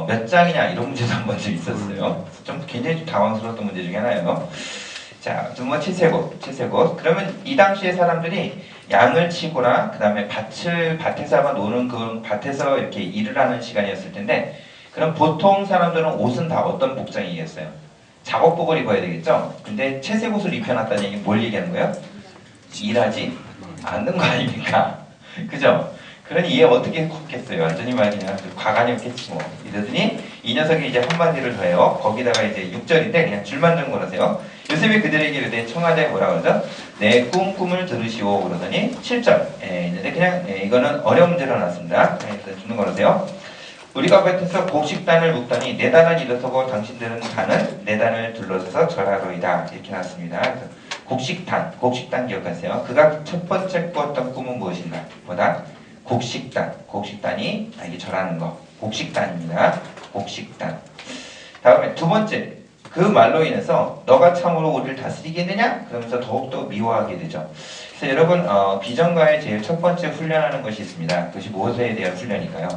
몇 장이냐 이런 문제도 한 번 좀 있었어요. 좀 굉장히 좀 당황스러웠던 문제 중에 하나예요. 자, 뭐 채색옷. 그러면 이 당시에 사람들이 양을 치거나 그 다음에 밭에서 노는 그 밭에서 이렇게 일을 하는 시간이었을 텐데, 그럼 보통 사람들은 옷은 다 어떤 복장이겠어요? 작업복을 입어야 되겠죠? 근데 채색옷을 입혀놨다는 얘기는 뭘 얘기하는 거예요? 일하지 않는 거 아닙니까? 그죠? 그러니 이해 어떻게 컸겠어요? 완전히 말 그냥 과간이었겠지 뭐. 이러더니 이 녀석이 이제 한마디를 더 해요. 거기다가 이제 6절인데 그냥 줄만 좀 걸으세요. 요셉이 그들에게 이르되 청하되 뭐라 그러죠? 내 꿈을 들으시오 그러더니 7절 있는데 그냥 이거는 어려운 문제로 나왔습니다. 줄만 걸으세요. 우리가 밭에서 곡식단을 묶더니 네 단을 일어서고 당신들은 가는 네 단을 둘러서서 절하로이다 이렇게 나왔습니다. 그래서 곡식단 기억하세요. 그가 첫 번째 꾸었던 꿈은 무엇인가? 보다 곡식단이 이게 절하는 거 곡식단입니다. 곡식단. 다음에 두 번째, 그 말로 인해서 너가 참으로 우리를 다스리겠느냐? 그러면서 더욱더 미워하게 되죠. 그래서 여러분 비전가의 제일 첫 번째 훈련하는 것이 있습니다. 그것이 무엇에 대한 훈련일까요?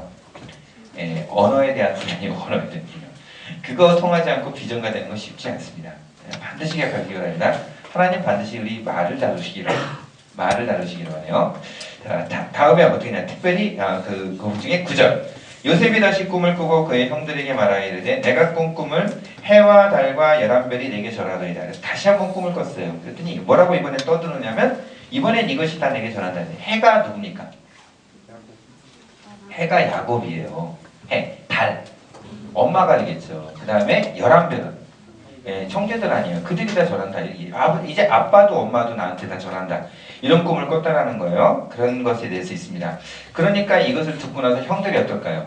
언어에 대한 훈련이고 언어에 대한 훈련. 그거 통하지 않고 비전가 되는 건 쉽지 않습니다. 반드시 기억하기 바랍니다. 하나님 반드시 우리 말을 다루시기로 하네요. 다음에 어떻게 하냐? 특별히 그 중에 9절. 요셉이 다시 꿈을 꾸고 그의 형들에게 말하여 이르되 내가 꾼 꿈을 해와 달과 11별이 내게 절하더이다. 그래서 다시 한번 꿈을 꿨어요. 그랬더니 뭐라고 이번에 떠드느냐면 이번엔 이것이 다 내게 절한다. 해가 누굽니까? 해가 야곱이에요. 달. 엄마가 되겠죠. 그 다음에 11별은 형제들 아니에요. 그들이 다 절한다. 이제 아빠도 엄마도 나한테 다 절한다. 이런 꿈을 꿨다라는 거예요. 그런 것에 대해서 있습니다. 그러니까 이것을 듣고 나서 형들이 어떨까요?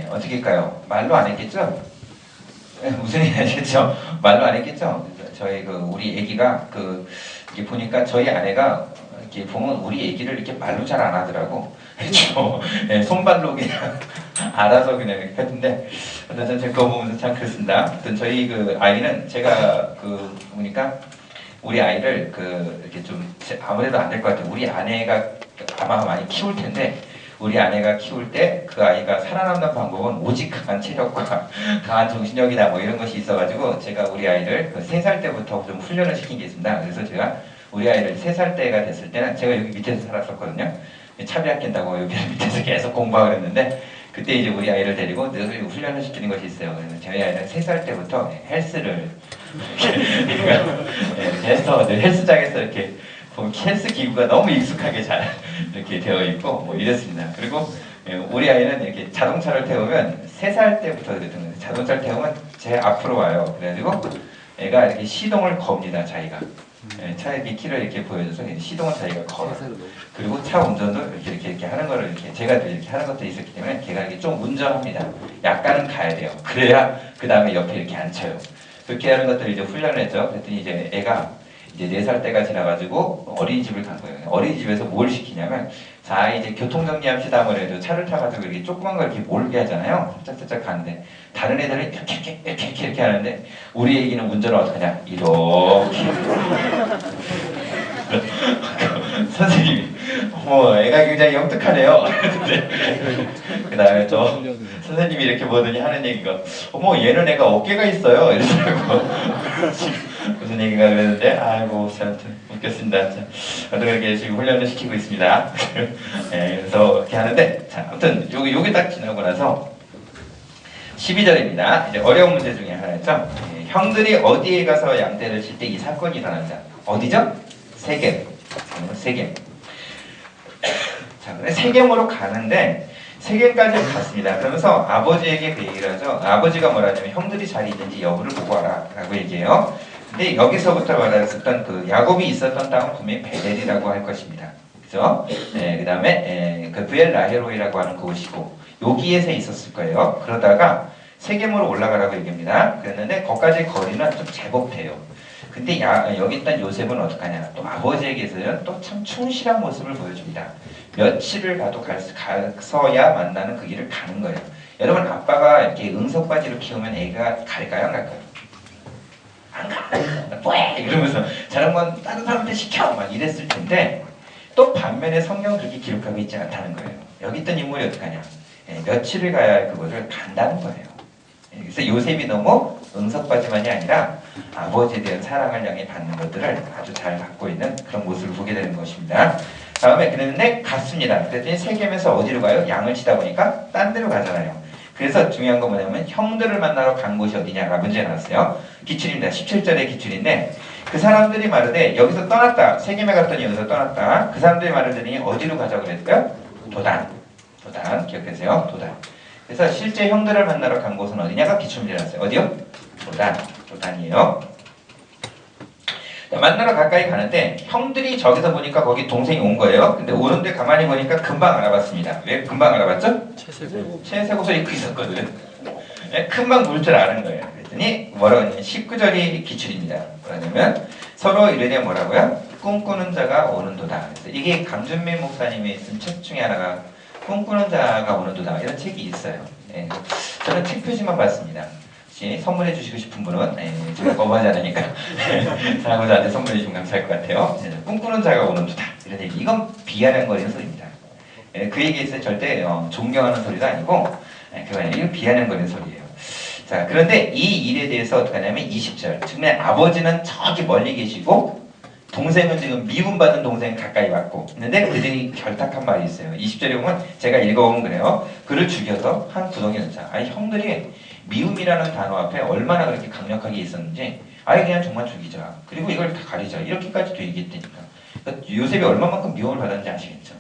어떻게 할까요? 말로 안 했겠죠? 무슨 얘기 하셨죠? 말로 안 했겠죠? 저희 우리 애기가 이렇게 보니까 저희 아내가 이렇게 보면 우리 애기를 이렇게 말로 잘 안 하더라고. 그렇죠. 손발로 그냥 알아서 그냥 이렇게 했는데, 저는 그거 보면서 참 그렇습니다. 저희 아이는 제가 보니까 우리 아이를 이렇게 좀 아무래도 안 될 것 같아요. 우리 아내가 아마 많이 키울 텐데, 우리 아내가 키울 때 그 아이가 살아남는 방법은 오직 강한 체력과 강한 정신력이다 뭐 이런 것이 있어가지고 제가 우리 아이를 3살 때부터 좀 훈련을 시킨 게 있습니다. 그래서 제가 우리 아이를 3살 때가 됐을 때는 제가 여기 밑에서 살았었거든요. 차비학 낀다고 여기 밑에서 계속 공부하고 그랬는데, 그때 이제 우리 아이를 데리고 늘 훈련을 시키는 것이 있어요. 그래서 저희 아이는 3살 때부터 헬스를 해서 헬스장에서 이렇게 보면 헬스 기구가 너무 익숙하게 잘 이렇게 되어 있고 뭐 이랬습니다. 그리고 우리 아이는 이렇게 자동차를 태우면 3살 때부터 그랬던 거예요. 자동차를 태우면 제 앞으로 와요. 그래가지고 애가 이렇게 시동을 겁니다. 자기가. 차의 키를 이렇게 보여줘서 시동은 자기가 걸어요. 그리고 차 운전도 이렇게 하는 거를 제가 이렇게 하는 것도 있었기 때문에 걔가 이렇게 좀 운전합니다. 약간은 가야 돼요. 그래야 그 다음에 옆에 이렇게 앉혀요. 그렇게 하는 것들을 이제 훈련을 했죠. 그랬더니 이제 애가 이제 4살 때가 지나가지고 어린이집을 간 거예요. 어린이집에서 뭘 시키냐면, 자 이제 교통정리합시다 아무래도 차를 타가지고 이렇게 조그만 걸 이렇게 몰게 하잖아요. 살짝 가는데 다른 애들은 이렇게 하는데 우리 애기는 운전을 어떻게 하냐? 이렇게. 선생님이 애가 굉장히 영특하네요. 그 다음에 또 선생님이 이렇게 보더니 하는 얘기가 얘는 애가 어깨가 있어요 이러더라고. 무슨 얘기가 그랬는데 아이고 참 웃겼습니다. 그렇게 지금 훈련을 시키고 있습니다. 그래서 이렇게 하는데, 자 아무튼 요게 딱 지나고 나서 12절입니다. 이제 어려운 문제 중에 하나였죠. 형들이 어디에 가서 양떼를 칠 때 이 사건이 일어난다. 어디죠? 세겜. 세겜으로 가는데 세겜까지 갔습니다. 그러면서 아버지에게 그 얘기를 하죠. 아버지가 뭐라 하냐면 형들이 잘 있는지 여부를 보고 와라 라고 얘기해요. 근데 여기서부터 말했었던 그 야곱이 있었던 땅은 분명히 베델이라고 할 것입니다. 그죠? 그 다음에 그 브엘라헤로이라고 하는 그곳이고 여기에서 있었을 거예요. 그러다가 세겜으로 올라가라고 얘기합니다. 그랬는데 거기까지 거리는 좀 제법 돼요. 근데 여기 있던 요셉은 어떡하냐. 또 아버지에게서는 또 참 충실한 모습을 보여줍니다. 며칠을 가도 가서야 만나는 그 길을 가는 거예요. 여러분 아빠가 이렇게 응석바지로 키우면 애가 갈까요? 안 갈까요? 안 가! 왜? 이러면서 저런 건 다른 사람한테 시켜! 막 이랬을 텐데 또 반면에 성경은 그렇게 기록하고 있지 않다는 거예요. 여기 있던 인물이 어떡하냐. 며칠을 가야 그것을 간다는 거예요. 그래서 요셉이 너무 응석바지만이 아니라 아버지에 대한 사랑을 향해 받는 것들을 아주 잘 갖고 있는 그런 모습을 보게 되는 것입니다. 다음에 그랬는데 갔습니다. 그랬더니 세겜에서 어디로 가요? 양을 치다 보니까 딴 데로 가잖아요. 그래서 중요한 건 뭐냐면 형들을 만나러 간 곳이 어디냐가 문제가 나왔어요. 기출입니다. 17절의 기출인데 그 사람들이 말하되 여기서 떠났다. 세겜에 갔더니 여기서 떠났다. 그 사람들이 말하더니 어디로 가자고 그랬어요? 도단. 도단 기억하세요? 도단. 그래서 실제 형들을 만나러 간 곳은 어디냐가 기출문제였어요. 어디요? 도단. 도단이에요. 만나러 가까이 가는데 형들이 저기서 보니까 거기 동생이 온 거예요. 근데 오는데 가만히 보니까 금방 알아봤습니다. 왜 금방 알아봤죠? 채세고서 입고 있었거든. 금방 물 줄 아는 거예요. 그랬더니 뭐라고 하냐면 19절이 기출입니다. 뭐라냐면 서로 이르되 뭐라고요? 꿈꾸는 자가 오는도다. 그래서 이게 강준민 목사님이 쓴 책 중에 하나가 꿈꾸는 자가 오는도다 이런 책이 있어요. 저는 책 표지만 봤습니다. 혹시 선물해 주시고 싶은 분은 제가 거부하지 않으니까 사랑자한테 선물해 주시면 감사할 것 같아요. 꿈꾸는 자가 오는도다 이런 얘기. 이건 비아냥거리는 소리입니다. 그 얘기에서 절대 존경하는 소리도 아니고 그거 아니에요. 이건 비아냥거리는 소리예요. 자, 그런데 이 일에 대해서 어떻게 하냐면 20절 즉내 아버지는 저기 멀리 계시고 동생은 지금 미움받은 동생 가까이 왔고 있는데 그들이 결탁한 말이 있어요. 20절에 보면 제가 읽어보면 그래요. 그를 죽여서 한 구덩이에 넣자. 아니 형들이 미움이라는 단어 앞에 얼마나 그렇게 강력하게 있었는지 아예 그냥 정말 죽이자. 그리고 이걸 다 가리자. 이렇게까지도 얘기했다니까. 그러니까 요셉이 얼마만큼 미움을 받았는지 아시겠죠?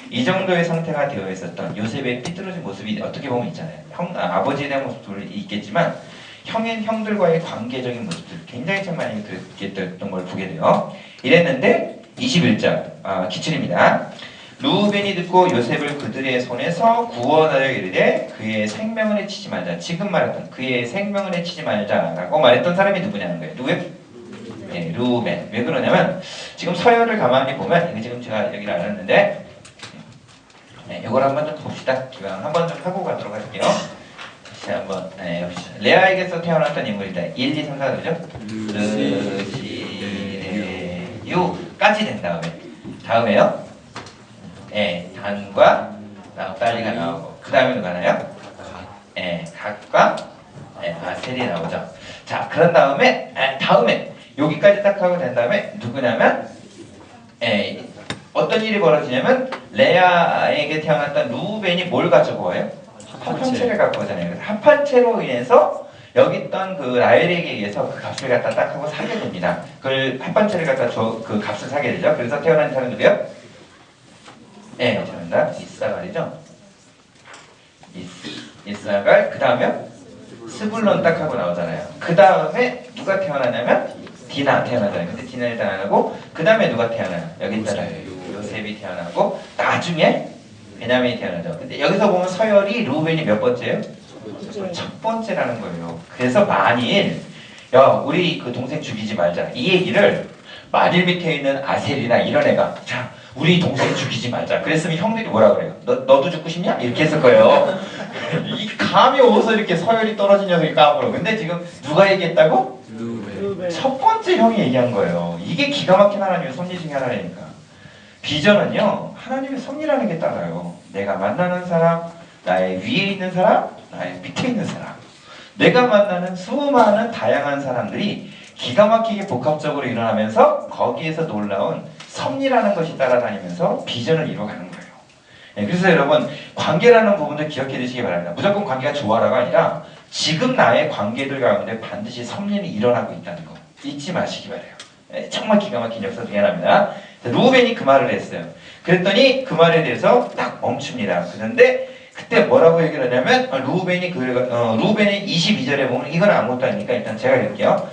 이 정도의 상태가 되어 있었던 요셉의 삐뚤어진 모습이 어떻게 보면 있잖아요. 아버지에 대한 모습도 있겠지만 형들과의 관계적인 모습들 굉장히 참 많이 그렇게 됐던 걸 보게 돼요. 이랬는데 21절 기출입니다. 루벤이 듣고 요셉을 그들의 손에서 구원하려 이르되 그의 생명을 해치지 말자. 지금 말했던 그의 생명을 해치지 말자라고 말했던 사람이 누구냐는 거예요. 누구요? 네, 루벤. 왜 그러냐면 지금 서열을 가만히 보면 이게 지금 제가 여기를 알았는데 이걸 한번 좀 봅시다. 기왕 한번 좀 하고 가도록 할게요. 다시 한번 레아에게서 태어났던 인물이다. 1, 2, 3, 4 그죠? 르시레유까지 된 다음에요. 단과 빨리가 나오고 그 다음에 누가 나요? 각과 아셀이 나오죠. 자, 그런 다음에 여기까지 딱 하고 된 다음에 누구냐면 어떤 일이 벌어지냐면 레아에게 태어났던 루벤이 뭘 가지고 와요? 합판체를 갖고 오잖아요. 그래서 합판체로 인해서 여기 있던 그 라헬에게 의해서 그 값을 갖다 딱 하고 사게 됩니다. 그걸 합판체를 갖다 그 값을 사게 되죠. 그래서 태어난 사람이 누구예요? 죄송합니다. 이사갈이죠. 이사갈. 그 다음에 스불론 딱 하고 나오잖아요. 그 다음에 누가 태어나냐면 디나 태어나잖아요. 근데 디나 일단 안 하고 그 다음에 누가 태어나요? 여기 있잖아요. 요셉이 태어나고 나중에 베냐민이 태어나죠. 근데 여기서 보면 서열이 루벤이 몇 번째예요? 첫 번째라는 거예요. 그래서 만일 우리 그 동생 죽이지 말자 이 얘기를 만일 밑에 있는 아셀이나 이런 애가 자 우리 동생 죽이지 말자 그랬으면 형들이 뭐라 그래요? 너도 죽고 싶냐? 이렇게 했을 거예요. 이 감이 어디서 이렇게 서열이 떨어진 녀석이 까불어. 근데 지금 누가 얘기했다고? 루벤. 첫 번째 형이 얘기한 거예요. 이게 기가 막힌 하나님의 섭리 중에 하나니까. 비전은요 하나님의 섭리라는 게 따라요. 내가 만나는 사람, 나의 위에 있는 사람, 나의 밑에 있는 사람, 내가 만나는 수많은 다양한 사람들이 기가 막히게 복합적으로 일어나면서 거기에서 놀라운 섭리라는 것이 따라다니면서 비전을 이루어가는 거예요. 그래서 여러분 관계라는 부분도 기억해 두시기 바랍니다. 무조건 관계가 좋아라가 아니라 지금 나의 관계들 가운데 반드시 섭리는 일어나고 있다는 거 잊지 마시기 바래요. 정말 기가 막힌 역사 중에 하나입니다. 루벤이 그 말을 했어요. 그랬더니 그 말에 대해서 딱 멈춥니다. 그런데 그때 뭐라고 얘기를 하냐면 루벤이 루벤의 22절에 보면 이건 아무것도 아니니까 일단 제가 읽을게요.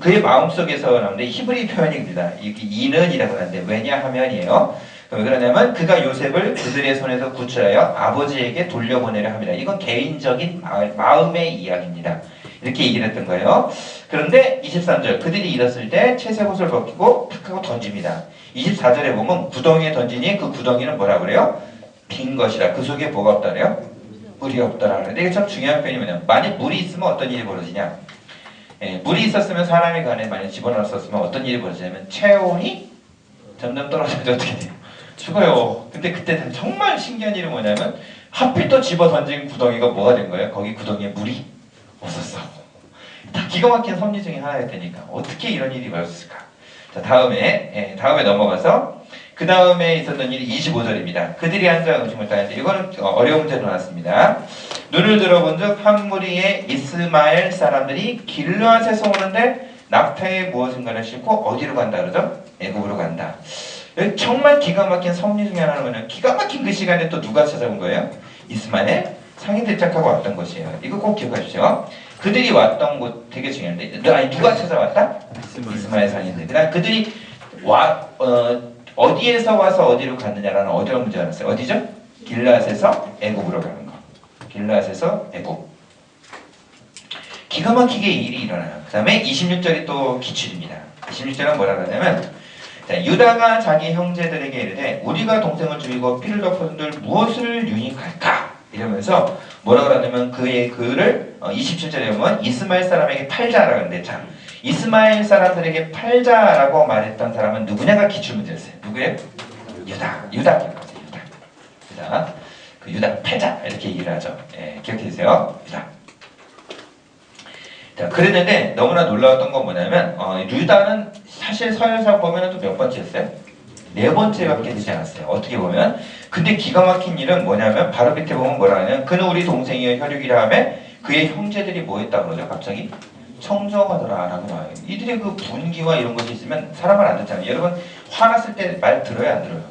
그의 마음속에서 나오는데 히브리 표현입니다. 이는이라고 하는데 왜냐하면이에요. 왜 그러냐면 그가 요셉을 그들의 손에서 구출하여 아버지에게 돌려보내려 합니다. 이건 개인적인 마음의 이야기입니다. 이렇게 얘기를 했던 거예요. 그런데 23절 그들이 잃었을 때 채색 옷을 벗기고 탁 하고 던집니다. 24절에 보면 구덩이에 던지니 그 구덩이는 뭐라 그래요? 빈 것이라. 그 속에 뭐가 없다 그래요? 물이 없더라. 그런데 이게 참 중요한 표현이면 만약 물이 있으면 어떤 일이 벌어지냐? 물이 있었으면 사람의 간에 만약 집어넣었으면 어떤 일이 벌어지냐면 체온이 점점 떨어져서 어떻게 돼요? 죽어요. 근데 그때 정말 신기한 일이 뭐냐면 하필 또 집어 던진 구덩이가 뭐가 된 거예요? 거기 구덩이에 물이 없었어. 다 기가 막힌 섭리 중에 하나였다니까. 어떻게 이런 일이 벌어졌을까? 자, 다음에 넘어가서 그 다음에 있었던 일이 25절입니다. 그들이 앉아 음식을 따는데 이거는 어려운 문제로 나왔습니다. 눈을 들어본즉 한 무리의 이스마엘 사람들이 길르앗에서 오는데 낙타에 무엇인가를 싣고 어디로 간다 그러죠? 애굽으로 간다. 정말 기가 막힌 섭리 중에 하나는 뭐냐면 기가 막힌 그 시간에 또 누가 찾아온 거예요? 이스마엘 상인 대적하고 왔던 것이에요. 이거 꼭 기억하십시오. 그들이 왔던 곳 되게 중요한데 누가 찾아왔다? 이스마엘 상인들. 그다음 그들이 어디에서 와서 어디로 갔느냐라는 어려운 문제가 났어요. 어디죠? 길르앗에서 애굽으로 가는 거. 길르앗에서 애굽. 기가 막히게 일이 일어나요. 그 다음에 26절이 또 기출입니다. 26절은 뭐라 그러냐면 자, 유다가 자기 형제들에게 이르되 우리가 동생을 죽이고 피를 덮어둔들 무엇을 유익할까? 이러면서 뭐라 그러냐면 그를 27절에 보면 이스마엘 사람에게 팔자라고 하는데 자 이스마엘 사람들에게 팔자라고 말했던 사람은 누구냐가 기출문제였어요. 누구예요? 유다 기억하세요. 유다 그 유다 팔자 이렇게 얘기를 하죠. 기억해 주세요. 유다. 자, 그랬는데 너무나 놀라웠던 건 뭐냐면 유다는 사실 서열상 보면 또 몇 번째였어요? 네 번째밖에 되지 않았어요. 어떻게 보면 근데 기가 막힌 일은 뭐냐면 바로 밑에 보면 뭐라 하냐면 그는 우리 동생이여 혈육이라 하며 그의 형제들이 뭐 했다 그러죠? 갑자기 청정하더라 라고 나와요. 이들의 그 분기와 이런 것이 있으면 사람 말 안 듣잖아요. 여러분 화났을 때 말 들어요 안 들어요?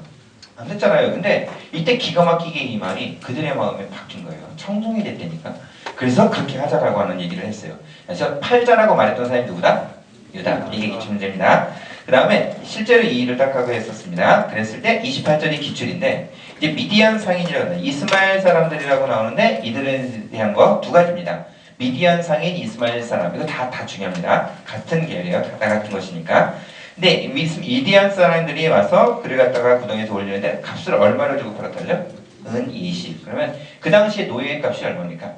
안 듣잖아요. 근데 이때 기가 막히게 이 말이 그들의 마음에 바뀐 거예요. 청정이 됐다니까. 그래서 그렇게 하자라고 하는 얘기를 했어요. 그래서 팔자라고 말했던 사람이 누구다? 유다. 이게 기출문제입니다. 그 다음에 실제로 이 일을 딱 하고 했었습니다. 그랬을 때 28절이 기출인데 이제 미디안 상인이라고 하는 이스마엘 사람들이라고 나오는데 이들에 대한 거 두 가지입니다. 미디안 상인, 이스마엘 사람 이거 다 중요합니다. 같은 계열이에요. 다 같은 것이니까. 근데 미디안 사람들이 와서 그를 갖다가 구덩이에서 올리는데 값을 얼마를 주고 팔았다죠? 은 20. 그러면 그 당시에 노예의 값이 얼마입니까?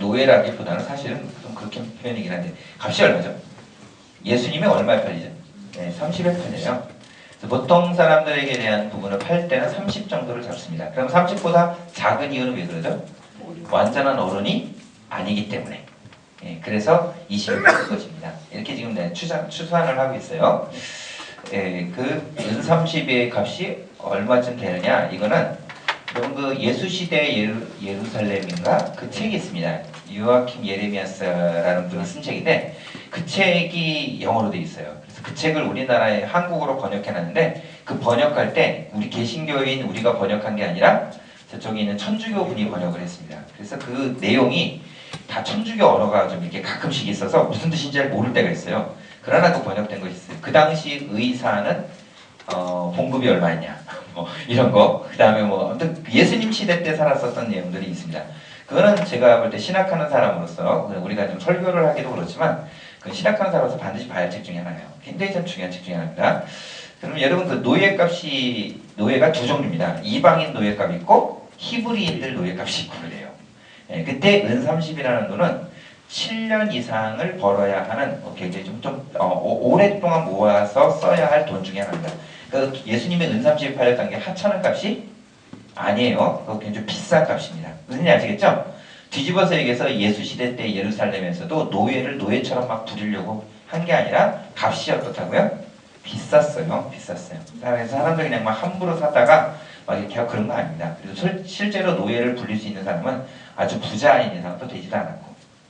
노예라기보다는 사실은 좀 그렇게 표현이긴 한데 값이 얼마죠? 예수님이 얼마에 팔리죠? 네, 30에 팔려요. 보통 사람들에게 대한 부분을 팔 때는 30 정도를 잡습니다. 그럼 30보다 작은 이유는 왜 그러죠? 완전한 어른이 아니기 때문에. 그래서 20을 팔 것입니다. 이렇게 지금 추산을 하고 있어요. 그 은 30의 값이 얼마쯤 되느냐? 이거는 여러분 그 예수 시대 예루살렘인가 그 책이 있습니다. 요아킴 예레미야스라는 분이 쓴 책인데 그 책이 영어로 돼 있어요. 그래서 그 책을 우리나라에 한국어로 번역해놨는데 그 번역할 때 우리 개신교인 우리가 번역한 게 아니라 저쪽에 있는 천주교 분이 번역을 했습니다. 그래서 그 내용이 다 천주교 언어가 좀 이렇게 가끔씩 있어서 무슨 뜻인지 잘 모를 때가 있어요. 그러나 그 번역된 것이 있어요. 그 당시 의사는 봉급이 얼마였냐 뭐 이런 거. 그 다음에 뭐 예수님 시대 때 살았었던 내용들이 있습니다. 그거는 제가 볼 때 신학하는 사람으로서 우리가 좀 설교를 하기도 그렇지만 그 신학하는 사람으로서 반드시 봐야 할 책 중에 하나예요. 굉장히 참 중요한 책 중에 하나입니다. 그럼 여러분 그 노예가 두 종류입니다. 이방인 노예값이 있고 히브리인들 노예값이 있고 그래요. 그때 은 30이라는 돈은 7년 이상을 벌어야 하는 굉장히 좀 오랫동안 모아서 써야 할 돈 중에 하나입니다. 그러니까 예수님의 은 30이 팔렸던 게 하찮은 값이 아니에요. 그거 굉장히 비싼 값입니다. 무슨 일 아시겠죠? 뒤집어서 얘기해서 예수 시대 때 예루살렘에서도 노예를 노예처럼 막 부리려고 한 게 아니라 값이 어떻다고요? 비쌌어요. 그래서 사람들이 그냥 막 함부로 사다가 막 이렇게 하고 그런 거 아닙니다. 그리고 실제로 노예를 불릴 수 있는 사람은 아주 부자인 이상 또 되지도 않았고.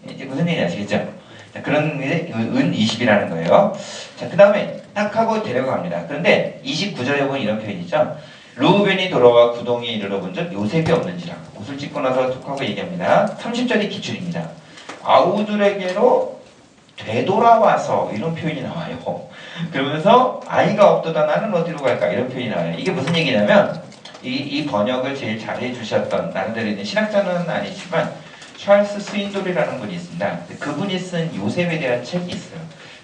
이제 무슨 일인지 아시겠죠? 자, 그런 게 은 20이라는 거예요. 자, 그 다음에 딱 하고 데려갑니다. 그런데 29절에 보면 이런 표현이 있죠. 르우벤이 돌아와 구덩이에 이르러 본즉 요셉이 없는지라. 옷을 찢고 나서 툭 하고 얘기합니다. 30절이 기출입니다. 아우들에게로 되돌아와서 이런 표현이 나와요. 그러면서 아이가 없도다 나는 어디로 갈까 이런 표현이 나와요. 이게 무슨 얘기냐면 이 번역을 제일 잘해 주셨던 나름대로 있는 신학자는 아니지만 찰스 스윈돌이라는 분이 있습니다. 그분이 쓴 요셉에 대한 책이 있어요.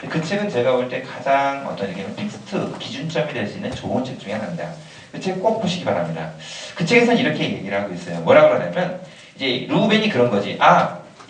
그 책은 제가 볼 때 가장 어떤 얘기냐면 텍스트 기준점이 될 수 있는 좋은 책 중에 하나입니다. 그 책 꼭 보시기 바랍니다. 그 책에서는 이렇게 얘기를 하고 있어요. 뭐라 그러냐면 이제 루벤이 그런 거지.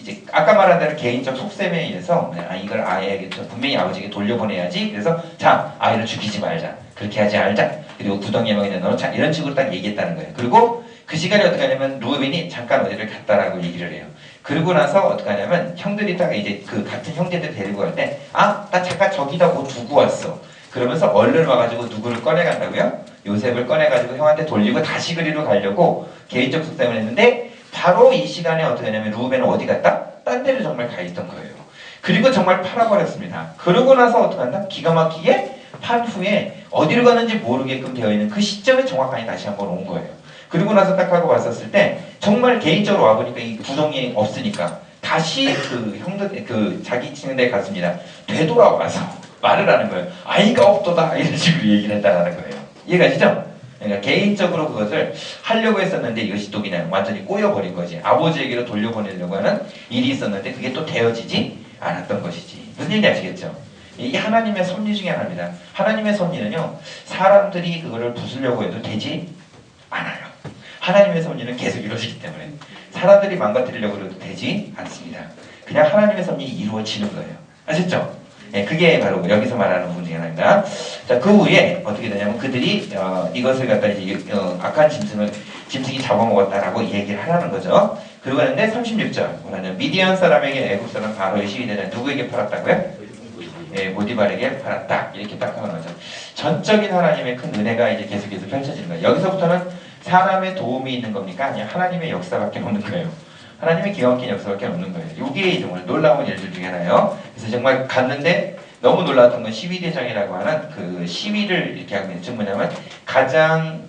이제 아까 말한 대로 개인적 속셈에 의해서 이걸 아이에게 분명히 아버지에게 돌려보내야지. 그래서 자 아이를 죽이지 말자. 그렇게 하지 말자. 그리고 구덩이에 먹이는 넣자. 이런 식으로 딱 얘기했다는 거예요. 그리고 그 시간에 어떻게 하냐면 루벤이 잠깐 어디를 갔다라고 얘기를 해요. 그러고 나서 어떻게 하냐면 형들이 딱 이제 그 같은 형제들 데리고 갈 때 나 잠깐 저기다 뭐 두고 왔어. 그러면서 얼른 와가지고 누구를 꺼내간다고요? 요셉을 꺼내가지고 형한테 돌리고 다시 그리로 가려고 개인적 속셈을 했는데 바로 이 시간에 어떻게 하냐면 루벤은 어디 갔다? 딴 데를 정말 가 있던 거예요. 그리고 정말 팔아버렸습니다. 그러고 나서 어떻게 한다? 기가 막히게 판 후에 어디로 가는지 모르게끔 되어 있는 그 시점에 정확하게 다시 한번 온 거예요. 그리고 나서 딱 하고 왔었을 때 정말 개인적으로 와보니까 이 구덩이 없으니까 다시 그 형들 자기 치는 데 갔습니다. 되돌아와서 말을 하는 거예요. 아이가 없도다 이런 식으로 얘기를 했다는 거예요. 이해가시죠? 그러니까 개인적으로 그것을 하려고 했었는데 이것이 또 그냥 완전히 꼬여버린 거지. 아버지에게로 돌려보내려고 하는 일이 있었는데 그게 또 되어지지 않았던 것이지. 무슨 얘기인지 아시겠죠? 이 하나님의 섭리 중에 하나입니다. 하나님의 섭리는요, 사람들이 그거를 부수려고 해도 되지 않아요. 하나님의 섭리는 계속 이루어지기 때문에 사람들이 망가뜨리려고 해도 되지 않습니다. 그냥 하나님의 섭리 이루어지는 거예요. 아셨죠? 네, 그게 바로 여기서 말하는 부분 중에 하나입니다. 자, 그 후에 어떻게 되냐면 그들이 이것을 갖다 이제 악한 짐승이 잡아먹었다라고 얘기를 하라는 거죠. 그러고 하는데 36절 뭐냐면 미디안 사람에게 애굽 사람 바로의 시위대는 누구에게 팔았다고요? 보디발에게 팔았다. 이렇게 딱 하는 거죠. 전적인 하나님의 큰 은혜가 이제 계속해서 펼쳐지는 거예요. 여기서부터는 사람의 도움이 있는 겁니까? 아니면 하나님의 역사밖에 없는 거예요. 하나님의 기가 막힌 역사밖에 없는 거예요. 이게 정말 놀라운 일들 중에 하나예요. 그래서 정말 갔는데 너무 놀랐던 건 시위대장이라고 하는 그 시위를 이렇게 하고 있는 뭐냐면 가장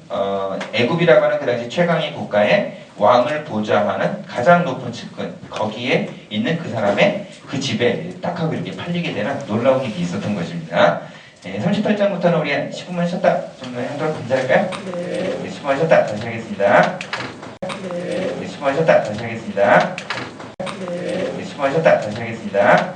애굽이라고 하는 그 당시 최강의 국가의 왕을 보좌하는 가장 높은 측근 거기에 있는 그 사람의 그 집에 딱 하고 이렇게 팔리게 되는 놀라운 일이 있었던 것입니다. 네, 38장부터는 우리 10분만 쉬었다 좀 하도록 감사할까요? 네. 10분만 쉬었다 다시 하겠습니다. 네. 10분만 쉬었다 다시 하겠습니다. 네. 10분만 쉬었다 다시 하겠습니다.